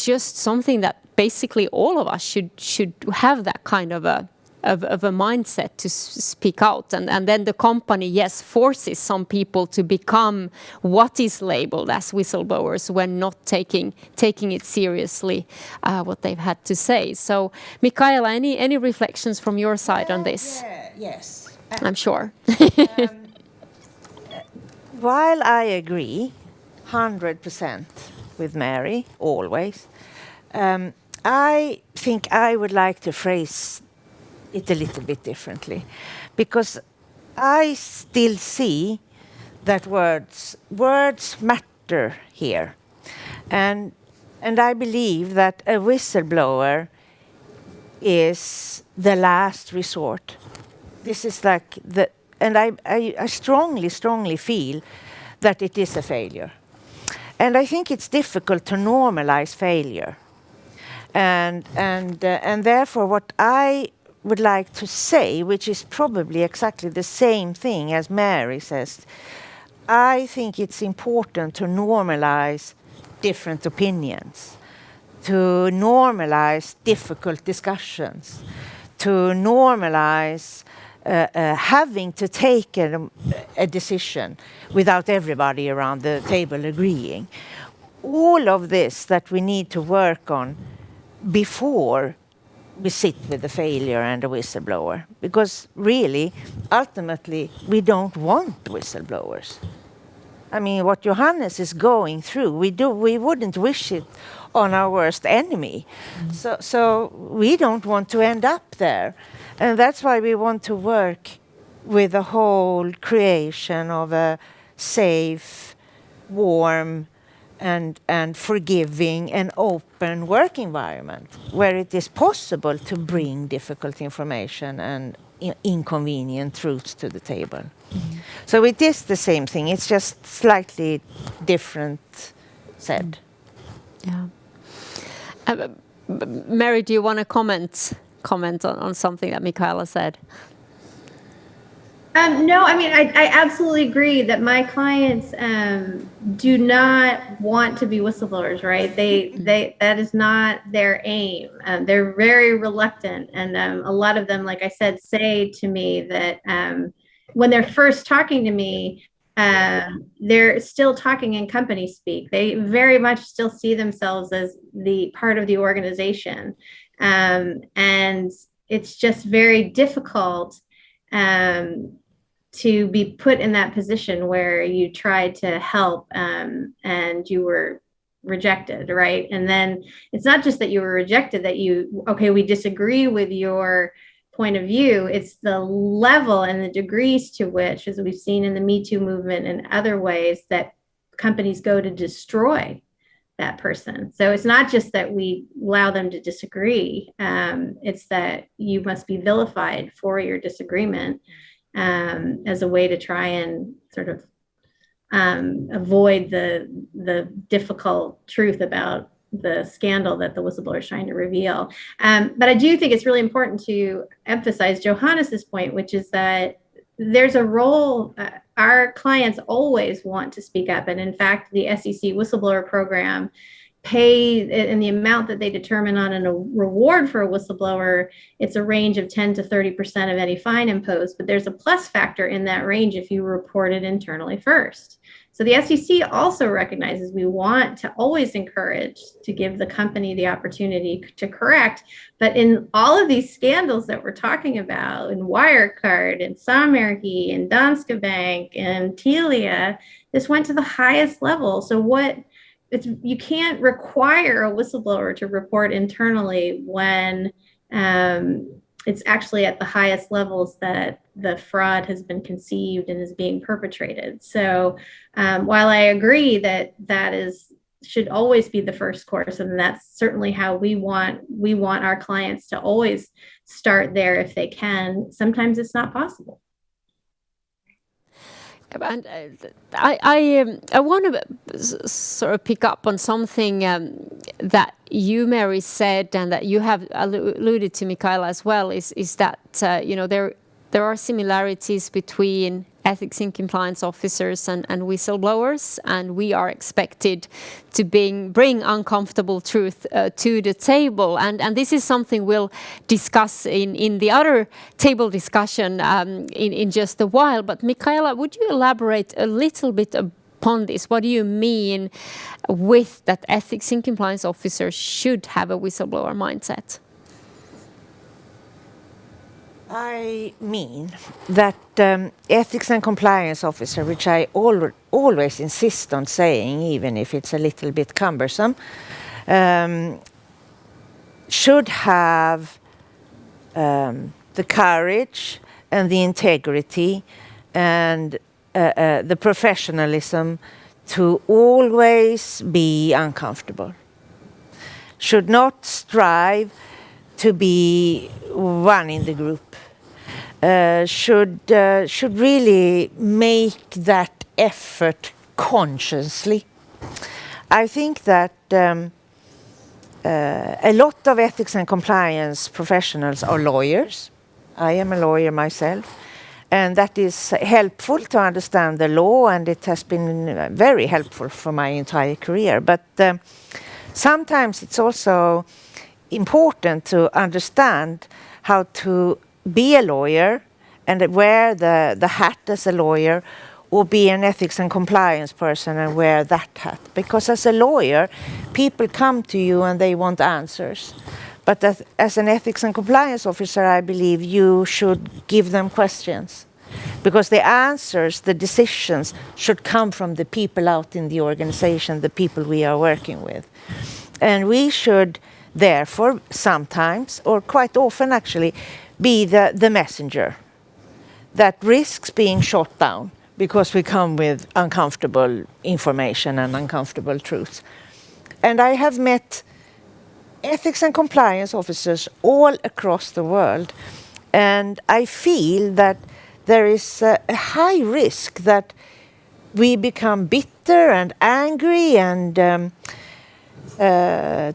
just something that basically all of us should have that kind of a mindset to speak out. And then the company, yes, forces some people to become what is labeled as whistleblowers when not taking it seriously, what they've had to say. So, Michaela, any reflections from your side on this? Yes. I'm sure. While I agree 100% with Mary, always, I think I would like to phrase it a little bit differently, because I still see that words matter here, and I believe that a whistleblower is the last resort. This is like and I strongly feel that it is a failure, and I think it's difficult to normalize failure, and therefore what I would like to say, which is probably exactly the same thing as Mary says, I think it's important to normalize different opinions, to normalize difficult discussions, to normalize having to take a decision without everybody around the table agreeing. All of this that we need to work on before we sit with the failure and a whistleblower, because really, ultimately, we don't want whistleblowers. I mean, what Johannes is going through, we wouldn't wish it on our worst enemy. So we don't want to end up there, and that's why we want to work with the whole creation of a safe, warm, and forgiving and open work environment where it is possible to bring difficult information and inconvenient truths to the table. So it is the same thing, it's just slightly different said. Yeah. Mary, do you want to comment on something that Michaela said? No, I mean, I absolutely agree that my clients do not want to be whistleblowers, right? That is not their aim. They're very reluctant, and a lot of them, like I said, say to me that when they're first talking to me, they're still talking in company speak. They very much still see themselves as the part of the organization, and it's just very difficult to be put in that position where you tried to help and you were rejected, right? And then it's not just that you were rejected, that we disagree with your point of view. It's the level and the degrees to which, as we've seen in the Me Too movement and other ways, that companies go to destroy that person. So it's not just that we allow them to disagree. It's that you must be vilified for your disagreement, as a way to try and sort of avoid the difficult truth about the scandal that the whistleblower is trying to reveal. But I do think it's really important to emphasize Johannes's point, which is that there's a role. Our clients always want to speak up. And in fact, the SEC whistleblower program pay and the amount that they determine on a reward for a whistleblower, it's a range of 10 to 30% of any fine imposed, but there's a plus factor in that range if you report it internally first. So the SEC also recognizes we want to always encourage to give the company the opportunity to correct. But in all of these scandals that we're talking about, in Wirecard, and Samherji, and Danske Bank, and Telia, this went to the highest level. So you can't require a whistleblower to report internally when it's actually at the highest levels that the fraud has been conceived and is being perpetrated. So while I agree that should always be the first course, and that's certainly how we want our clients to always start there if they can, sometimes it's not possible. And I want to sort of pick up on something that you, Mary, said, and that you have alluded to, Michaela, as well. Is that there are similarities between ethics and compliance officers and whistleblowers, and we are expected to bring uncomfortable truth to the table. And this is something we'll discuss in the other table discussion in just a while. But Michaela, would you elaborate a little bit upon this? What do you mean with that ethics and compliance officers should have a whistleblower mindset? I mean that ethics and compliance officer, which I always insist on saying, even if it's a little bit cumbersome, should have the courage and the integrity and the professionalism to always be uncomfortable. Should not strive to be one in the group. Should really make that effort consciously. I think that a lot of ethics and compliance professionals are lawyers. I am a lawyer myself, and that is helpful to understand the law, and it has been very helpful for my entire career. But sometimes it's also important to understand how to be a lawyer and wear the hat as a lawyer, or be an ethics and compliance person and wear that hat. Because as a lawyer, people come to you and they want answers. But as an ethics and compliance officer, I believe you should give them questions. Because the answers, the decisions, should come from the people out in the organization, the people we are working with. And we should therefore sometimes, or quite often actually, be the messenger that risks being shot down because we come with uncomfortable information and uncomfortable truths. And I have met ethics and compliance officers all across the world, and I feel that there is a high risk that we become bitter and angry and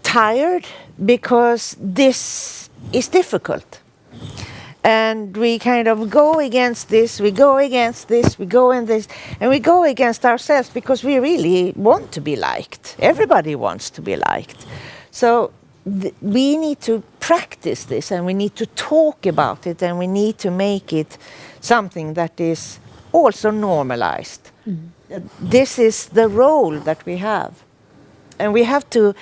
tired because this is difficult. And we kind of go against this, we go against this, we go in this, and we go against ourselves because we really want to be liked. Everybody wants to be liked. So we need to practice this, and we need to talk about it, and we need to make it something that is also normalized. Mm-hmm. This is the role that we have. And we have to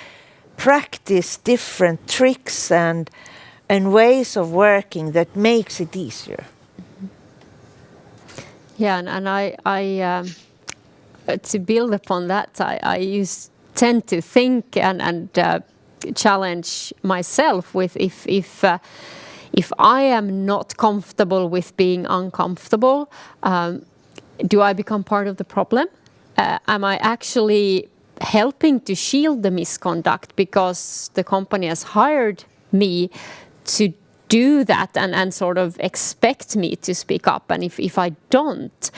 practice different tricks and ways of working that makes it easier. Yeah, and I to build upon that, I tend to think and challenge myself with if I am not comfortable with being uncomfortable, do I become part of the problem? Am I actually helping to shield the misconduct because the company has hired me to do that and sort of expect me to speak up? And if I don't,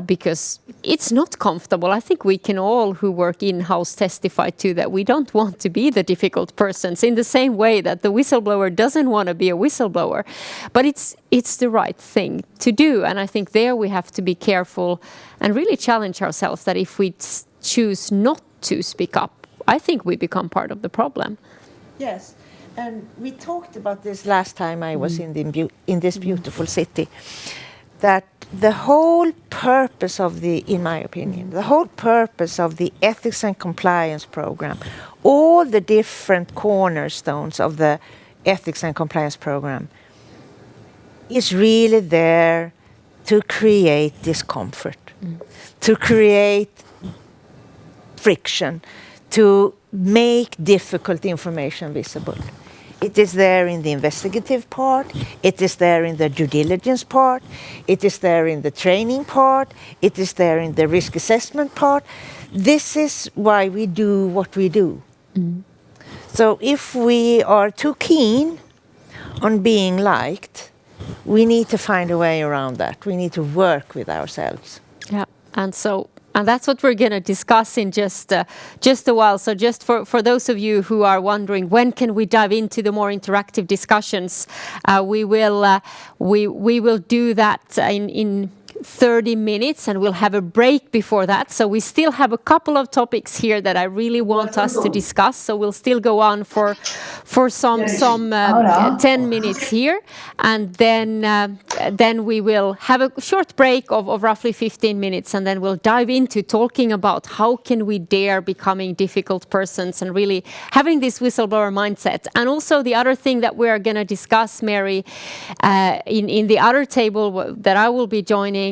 because it's not comfortable, I think we can all who work in-house testify to that we don't want to be the difficult persons in the same way that the whistleblower doesn't want to be a whistleblower. But it's the right thing to do. And I think there we have to be careful and really challenge ourselves that if we choose not to speak up, I think we become part of the problem. Yes, and we talked about this last time I was in this beautiful city, that the whole purpose of in my opinion, the whole purpose of the ethics and compliance program, all the different cornerstones of the ethics and compliance program is really there to create discomfort, to create friction, to make difficult information visible. It is there in the investigative part, it is there in the due diligence part, it is there in the training part, it is there in the risk assessment part. This is why we do what we do. So if we are too keen on being liked, we need to find a way around that. We need to work with ourselves. Yeah, and that's what we're going to discuss in just a while. So just for those of you who are wondering, when can we dive into the more interactive discussions? We will do that in 30 minutes, and we'll have a break before that. So we still have a couple of topics here that I really want us to discuss. So we'll still go on for some 10 minutes here, and then we will have a short break of roughly 15 minutes, and then we'll dive into talking about how can we dare becoming difficult persons and really having this whistleblower mindset. And also the other thing that we are going to discuss, Mary, in the other table that I will be joining,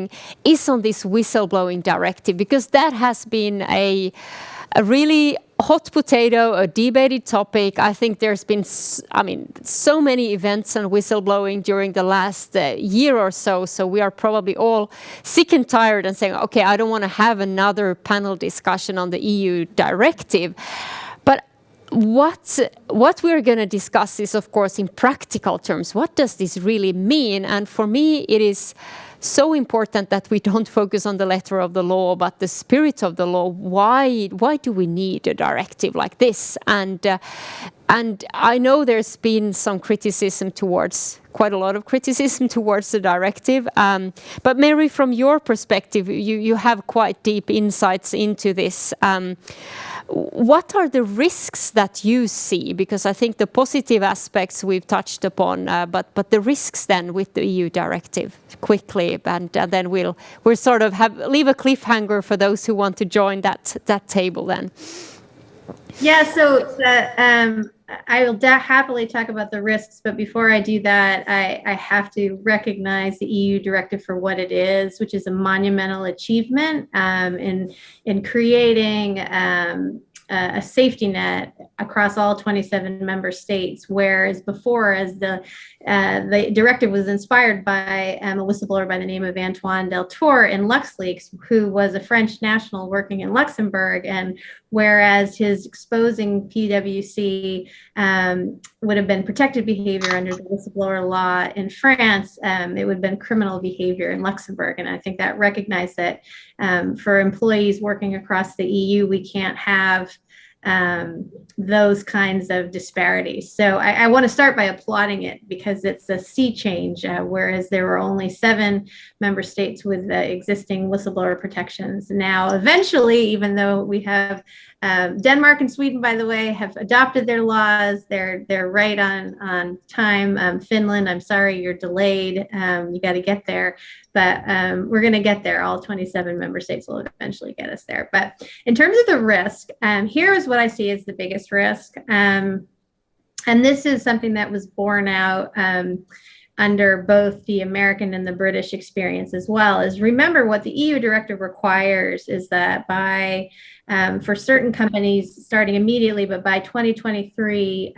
is on this whistleblowing directive, because that has been a really hot potato, a debated topic. I think there's been, so many events on whistleblowing during the last year or so. So we are probably all sick and tired and saying, okay, I don't want to have another panel discussion on the EU directive. But what we're going to discuss is, of course, in practical terms. What does this really mean? And for me, it is so important that we don't focus on the letter of the law, but the spirit of the law. Why do we need a directive like this? And I know there's been some criticism quite a lot of criticism towards the directive. But Mary, from your perspective, you have quite deep insights into this. What are the risks that you see? Because I think the positive aspects we've touched upon, but the risks then with the EU directive quickly, and then we'll sort of leave a cliffhanger for those who want to join that table then. Yeah, so I will happily talk about the risks, but before I do that, I have to recognize the EU directive for what it is, which is a monumental achievement in creating a safety net across all 27 member states, whereas before, as the directive was inspired by a whistleblower by the name of Antoine Deltour in LuxLeaks, who was a French national working in Luxembourg, and whereas his exposing PwC would have been protected behavior under the whistleblower law in France, it would have been criminal behavior in Luxembourg. And I think that recognized that for employees working across the EU, we can't have those kinds of disparities. So I want to start by applauding it, because it's a sea change, whereas there were only 7 member states with existing whistleblower protections. Now, eventually, even though we have Denmark and Sweden, by the way, have adopted their laws. They're right on time. Finland, I'm sorry, you're delayed. You got to get there. But we're going to get there. All 27 member states will eventually get us there. But in terms of the risk, here is what I see as the biggest risk. And this is something that was borne out under both the American and the British experience as well, is remember what the EU directive requires is that for certain companies starting immediately, but by 2023,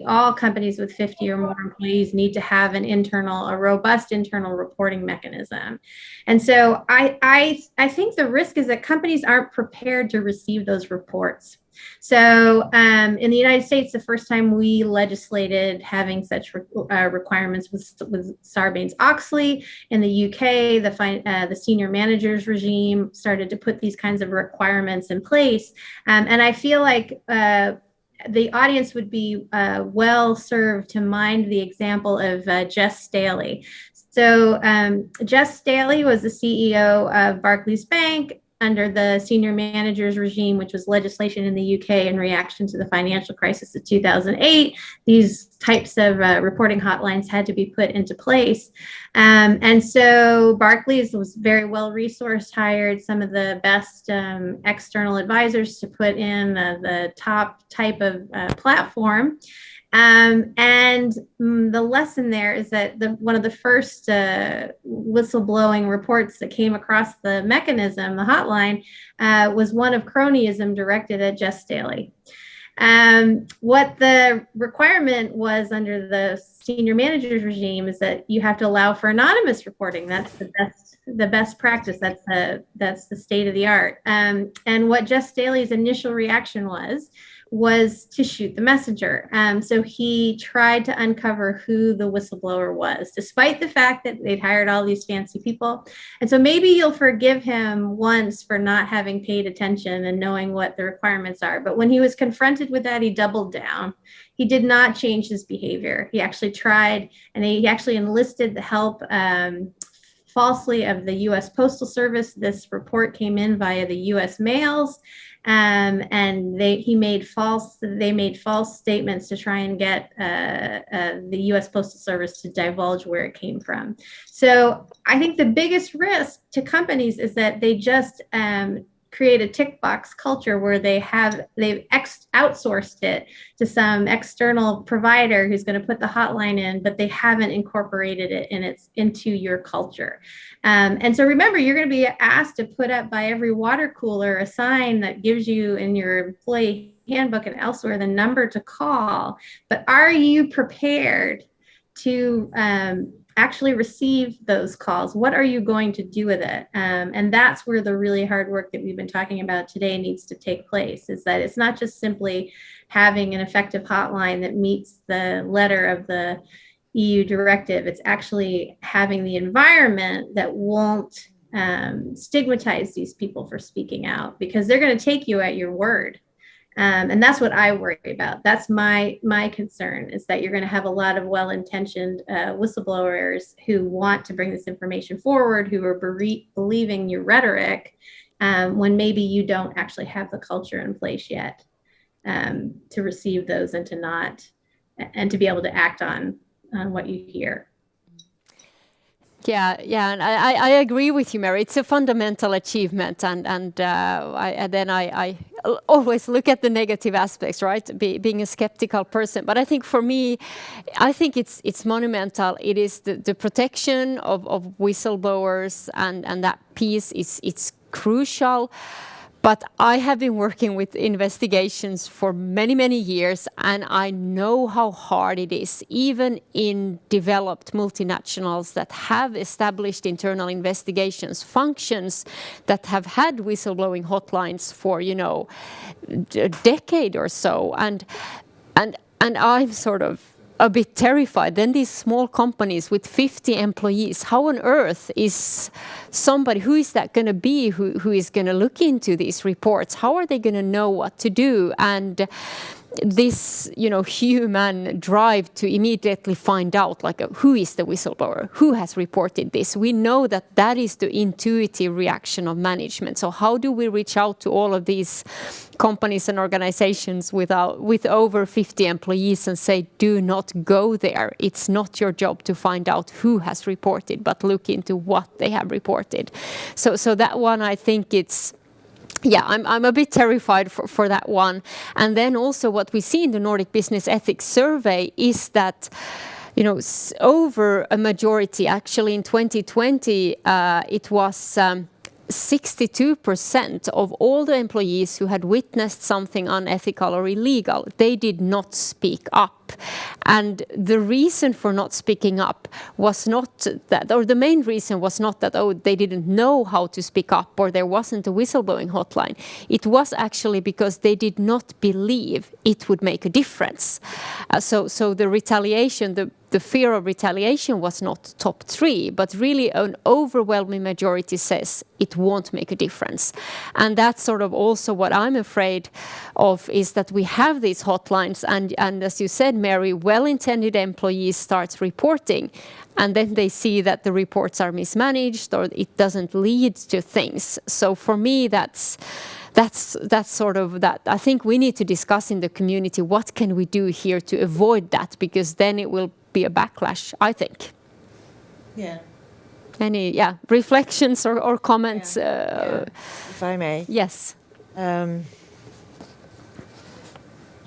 all companies with 50 or more employees need to have a robust internal reporting mechanism. And so I think the risk is that companies aren't prepared to receive those reports. So in the United States, the first time we legislated having such requirements was Sarbanes-Oxley. In the UK, the senior managers regime started to put these kinds of requirements in place. And I feel like the audience would be well served to mind the example of Jess Staley. So Jess Staley was the CEO of Barclays Bank. under the senior managers regime, which was legislation in the UK in reaction to the financial crisis of 2008. These types of reporting hotlines had to be put into place. And so Barclays was very well resourced, hired some of the best external advisors to put in the top type of platform. And the lesson there is that one of the first whistleblowing reports that came across the mechanism, the hotline, was one of cronyism directed at Just Daily. What the requirement was under the senior managers regime is that you have to allow for anonymous reporting. That's the best practice. That's the state of the art. And what Just Daily's initial reaction was to shoot the messenger. So he tried to uncover who the whistleblower was, despite the fact that they'd hired all these fancy people. And so maybe you'll forgive him once for not having paid attention and knowing what the requirements are. But when he was confronted with that, he doubled down. He did not change his behavior. He actually tried, and he actually enlisted the help falsely of the U.S. Postal Service. This report came in via the U.S. mails. And they made false statements to try and get the U.S. Postal Service to divulge where it came from. So I think the biggest risk to companies is that they just create a tick box culture where they've outsourced it to some external provider who's going to put the hotline in, but they haven't incorporated it into your culture. And so remember, you're going to be asked to put up by every water cooler a sign that gives you in your employee handbook and elsewhere the number to call. But are you prepared to actually receive those calls? What are you going to do with it? And that's where the really hard work that we've been talking about today needs to take place, is that it's not just simply having an effective hotline that meets the letter of the EU directive. It's actually having the environment that won't stigmatize these people for speaking out, because they're going to take you at your word. And that's what I worry about. That's my concern, is that you're going to have a lot of well-intentioned whistleblowers who want to bring this information forward, who are believing your rhetoric, when maybe you don't actually have the culture in place yet to receive those and to be able to act on what you hear. Yeah, and I agree with you, Mary. It's a fundamental achievement, and I always look at the negative aspects, right? Being a skeptical person, but I think for me, I think it's monumental. It is the protection of whistleblowers, and that piece it's crucial. But I have been working with investigations for many, many years, and I know how hard it is, even in developed multinationals that have established internal investigations functions that have had whistleblowing hotlines for, a decade or so. And I'm sort of a bit terrified. Then these small companies with 50 employees, how on earth is somebody, who is that going to be, who is going to look into these reports? How are they going to know what to do? And this, human drive to immediately find out, who is the whistleblower, who has reported this. We know that is the intuitive reaction of management. So how do we reach out to all of these companies and organizations with over 50 employees and say, do not go there. It's not your job to find out who has reported, but look into what they have reported. So that one, I think I'm a bit terrified for that one. And then also what we see in the Nordic Business Ethics Survey is that, over a majority, actually in 2020, it was 62% of all the employees who had witnessed something unethical or illegal, they did not speak up. And the reason for not speaking up was not that, or the main reason was not that, they didn't know how to speak up or there wasn't a whistleblowing hotline. It was actually because they did not believe it would make a difference. So the retaliation, the fear of retaliation was not top 3, but really an overwhelming majority says it won't make a difference. And that's sort of also what I'm afraid of, is that we have these hotlines, and as you said, Mary, well-intended employees start reporting, and then they see that the reports are mismanaged or it doesn't lead to things. So for me, that's sort of that. I think we need to discuss in the community, what can we do here to avoid that, because then it will be a backlash, I think. Yeah. Any reflections or comments? If I may. Yes.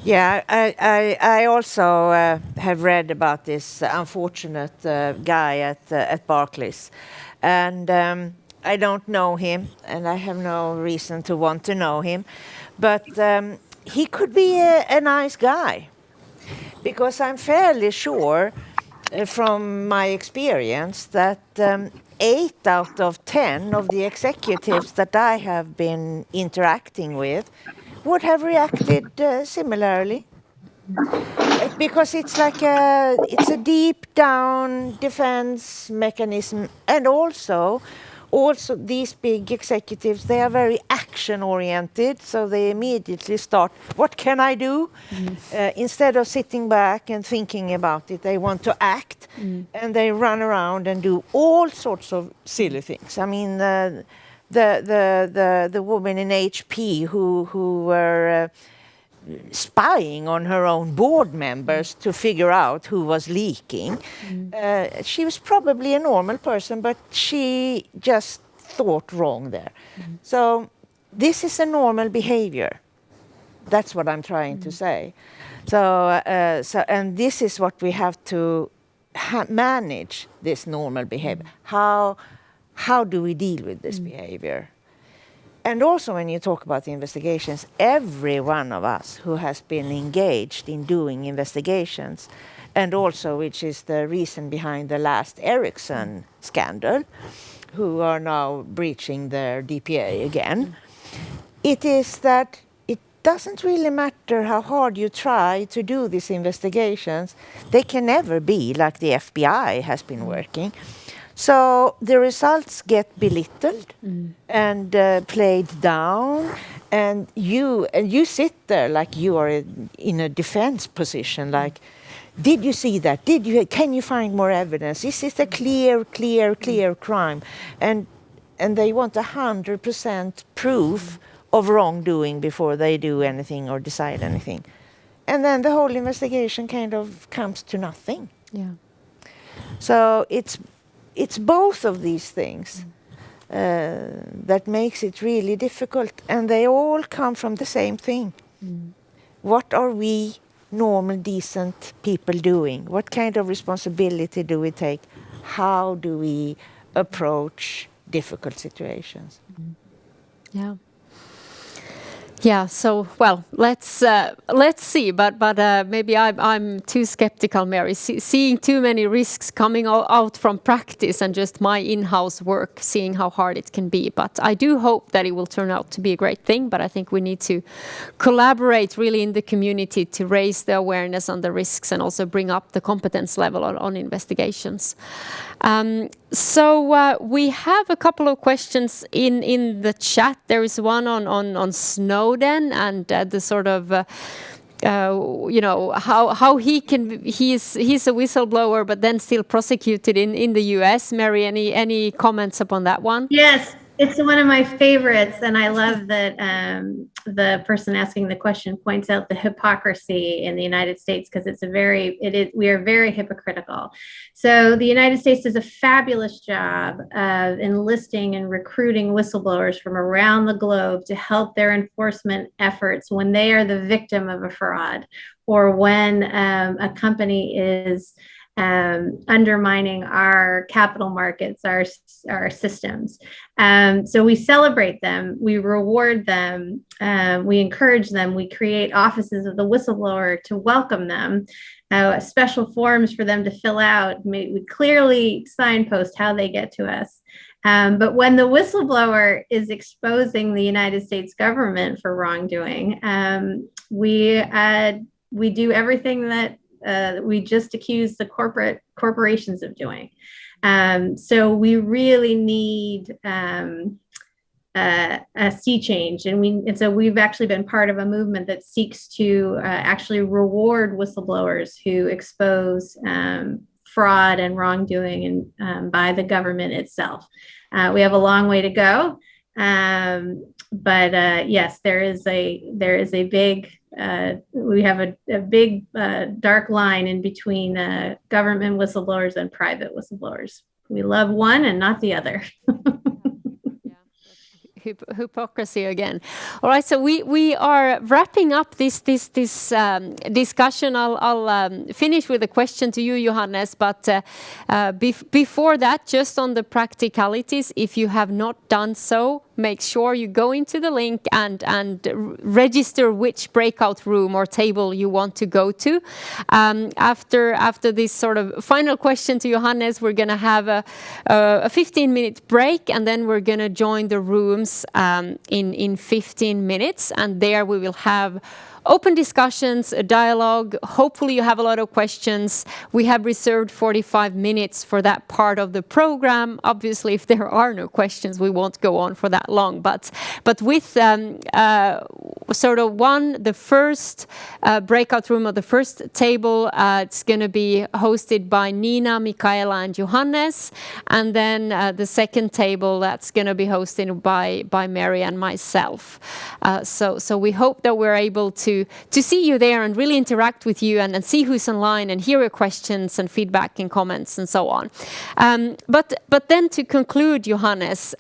I also have read about this unfortunate guy at Barclays, and I don't know him, and I have no reason to want to know him, but he could be a nice guy, because I'm fairly sure from my experience that 8 out of 10 of the executives that I have been interacting with would have reacted similarly. Because it's like it's a deep down defense mechanism, and also these big executives, they are very action oriented, so they immediately start, what can I do? Instead of sitting back and thinking about it, they want to act, and they run around and do all sorts of silly things. I mean, the woman in HP who were spying on her own board members to figure out who was leaking. She was probably a normal person, but she just thought wrong there. So this is a normal behavior. That's what I'm trying to say. So and this is what we have to manage, this normal behavior. How do we deal with this behavior? And also, when you talk about the investigations, every one of us who has been engaged in doing investigations, and also which is the reason behind the last Ericsson scandal, who are now breaching their DPA again, it is that it doesn't really matter how hard you try to do these investigations. They can never be like the FBI has been working. So the results get belittled and played down, and you sit there like you are in a defense position. Like, did you see that? Can you find more evidence? Is this a clear crime? And they want 100% proof of wrongdoing before they do anything or decide anything, and then the whole investigation kind of comes to nothing. Yeah. So it's both of these things that makes it really difficult, and they all come from the same thing. What are we normal, decent people doing? What kind of responsibility do we take? How do we approach difficult situations? Yeah. Yeah. So, well, let's see. But maybe I'm too skeptical, Mary. Seeing too many risks coming out from practice and just my in-house work, seeing how hard it can be. But I do hope that it will turn out to be a great thing. But I think we need to collaborate really in the community to raise the awareness on the risks and also bring up the competence level on investigations. So we have a couple of questions in the chat. There is one on Snowden and the sort of how he's a whistleblower but then still prosecuted in the US. Mary, any comments upon that one? Yes, it's one of my favorites, and I love that the person asking the question points out the hypocrisy in the United States, because we are very hypocritical. So the United States does a fabulous job of enlisting and recruiting whistleblowers from around the globe to help their enforcement efforts when they are the victim of a fraud, or when a company is undermining our capital markets, our systems. So we celebrate them, we reward them, we encourage them, we create offices of the whistleblower to welcome them, special forms for them to fill out. We clearly signpost how they get to us. But when the whistleblower is exposing the United States government for wrongdoing, we do everything that we just accused the corporations of doing. So we really need a sea change, and so we've actually been part of a movement that seeks to actually reward whistleblowers who expose fraud and wrongdoing and by the government itself. We have a long way to go, but yes, there is a big we have a big dark line in between government whistleblowers and private whistleblowers. We love one and not the other. Hypocrisy again. All right, so we are wrapping up this discussion. I'll finish with a question to you, Johannes, but before that, just on the practicalities, if you have not done so, make sure you go into the link and register which breakout room or table you want to go to. After this sort of final question to Johannes, we're going to have a 15-minute break, and then we're going to join the rooms in 15 minutes, and there we will have open discussions, a dialogue. Hopefully you have a lot of questions. We have reserved 45 minutes for that part of the program. Obviously, if there are no questions, we won't go on for that long. But with sort of the first breakout room or the first table, it's going to be hosted by Nina, Mikaela, and Johannes. And then the second table, that's going to be hosted by Mary and myself. So we hope that we're able to see you there and really interact with you and see who's online and hear your questions and feedback and comments and so on. But then to conclude, Johannes,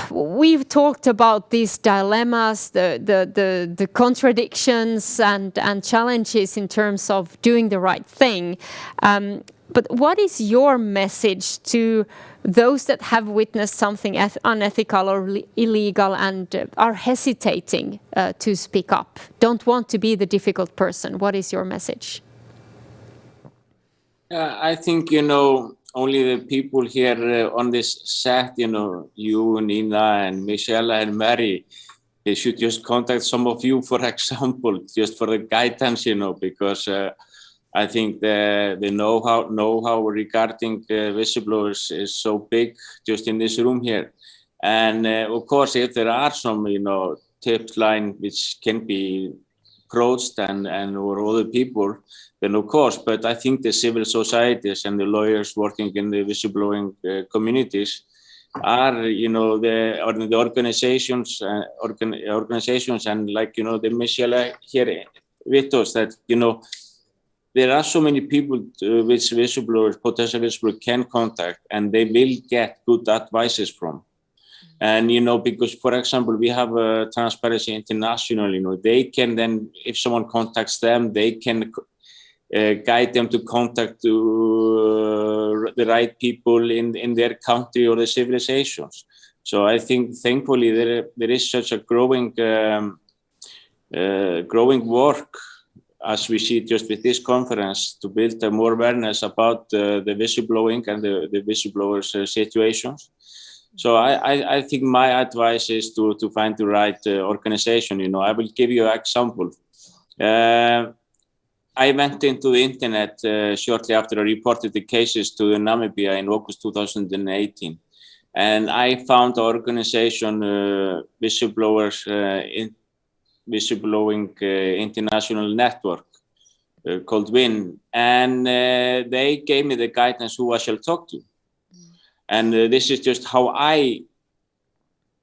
we've talked about these dilemmas, the contradictions and challenges in terms of doing the right thing. But what is your message to those that have witnessed something unethical or illegal and are hesitating to speak up, don't want to be the difficult person? What is your message? I think, only the people here on this chat, you, Nina, and Michelle, and Mary, they should just contact some of you, for example, just for the guidance, because I think the know-how regarding whistleblowers is so big just in this room here. And of course, if there are some, tips line which can be approached and or other people, then of course, but I think the civil societies and the lawyers working in the whistleblowing communities are, the organizations and like, the Michelle here with us that, there are so many people which whistleblowers, potential whistleblowers can contact, and they will get good advices from. And, because, for example, we have Transparency International, they can then, if someone contacts them, they can guide them to contact the right people in their country or the civilizations. So I think, thankfully, there is such a growing work, as we see just with this conference, to build more awareness about the whistleblowing and the whistleblowers' situations. So I think my advice is to find the right organization. I will give you an example. I went into the internet shortly after I reported the cases to Namibia in August 2018. And I found the organization Whistleblowing International Network called WIN, and they gave me the guidance who I shall talk to. And this is just how I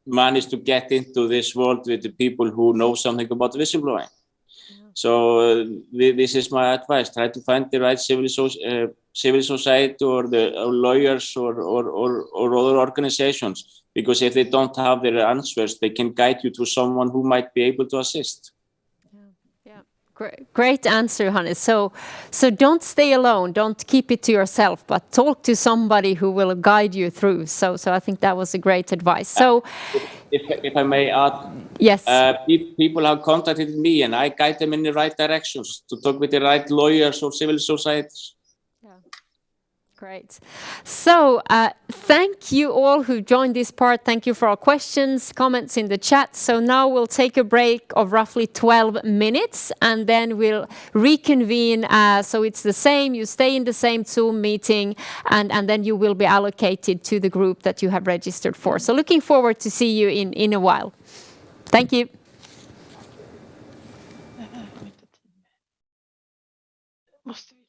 managed to get into this world with the people who know something about whistleblowing. So this is my advice: try to find the right civil society or the lawyers or other organizations. Because if they don't have their answers, they can guide you to someone who might be able to assist. Yeah. Great answer, Johannes. So don't stay alone. Don't keep it to yourself, but talk to somebody who will guide you through. So I think that was a great advice. So, if I may add, yes, people have contacted me, and I guide them in the right directions to talk with the right lawyers or civil societies. Great. So thank you all who joined this part. Thank you for all questions, comments in the chat. So now we'll take a break of roughly 12 minutes and then we'll reconvene. So it's the same, you stay in the same Zoom meeting and then you will be allocated to the group that you have registered for. So looking forward to see you in a while. Thank you. Måste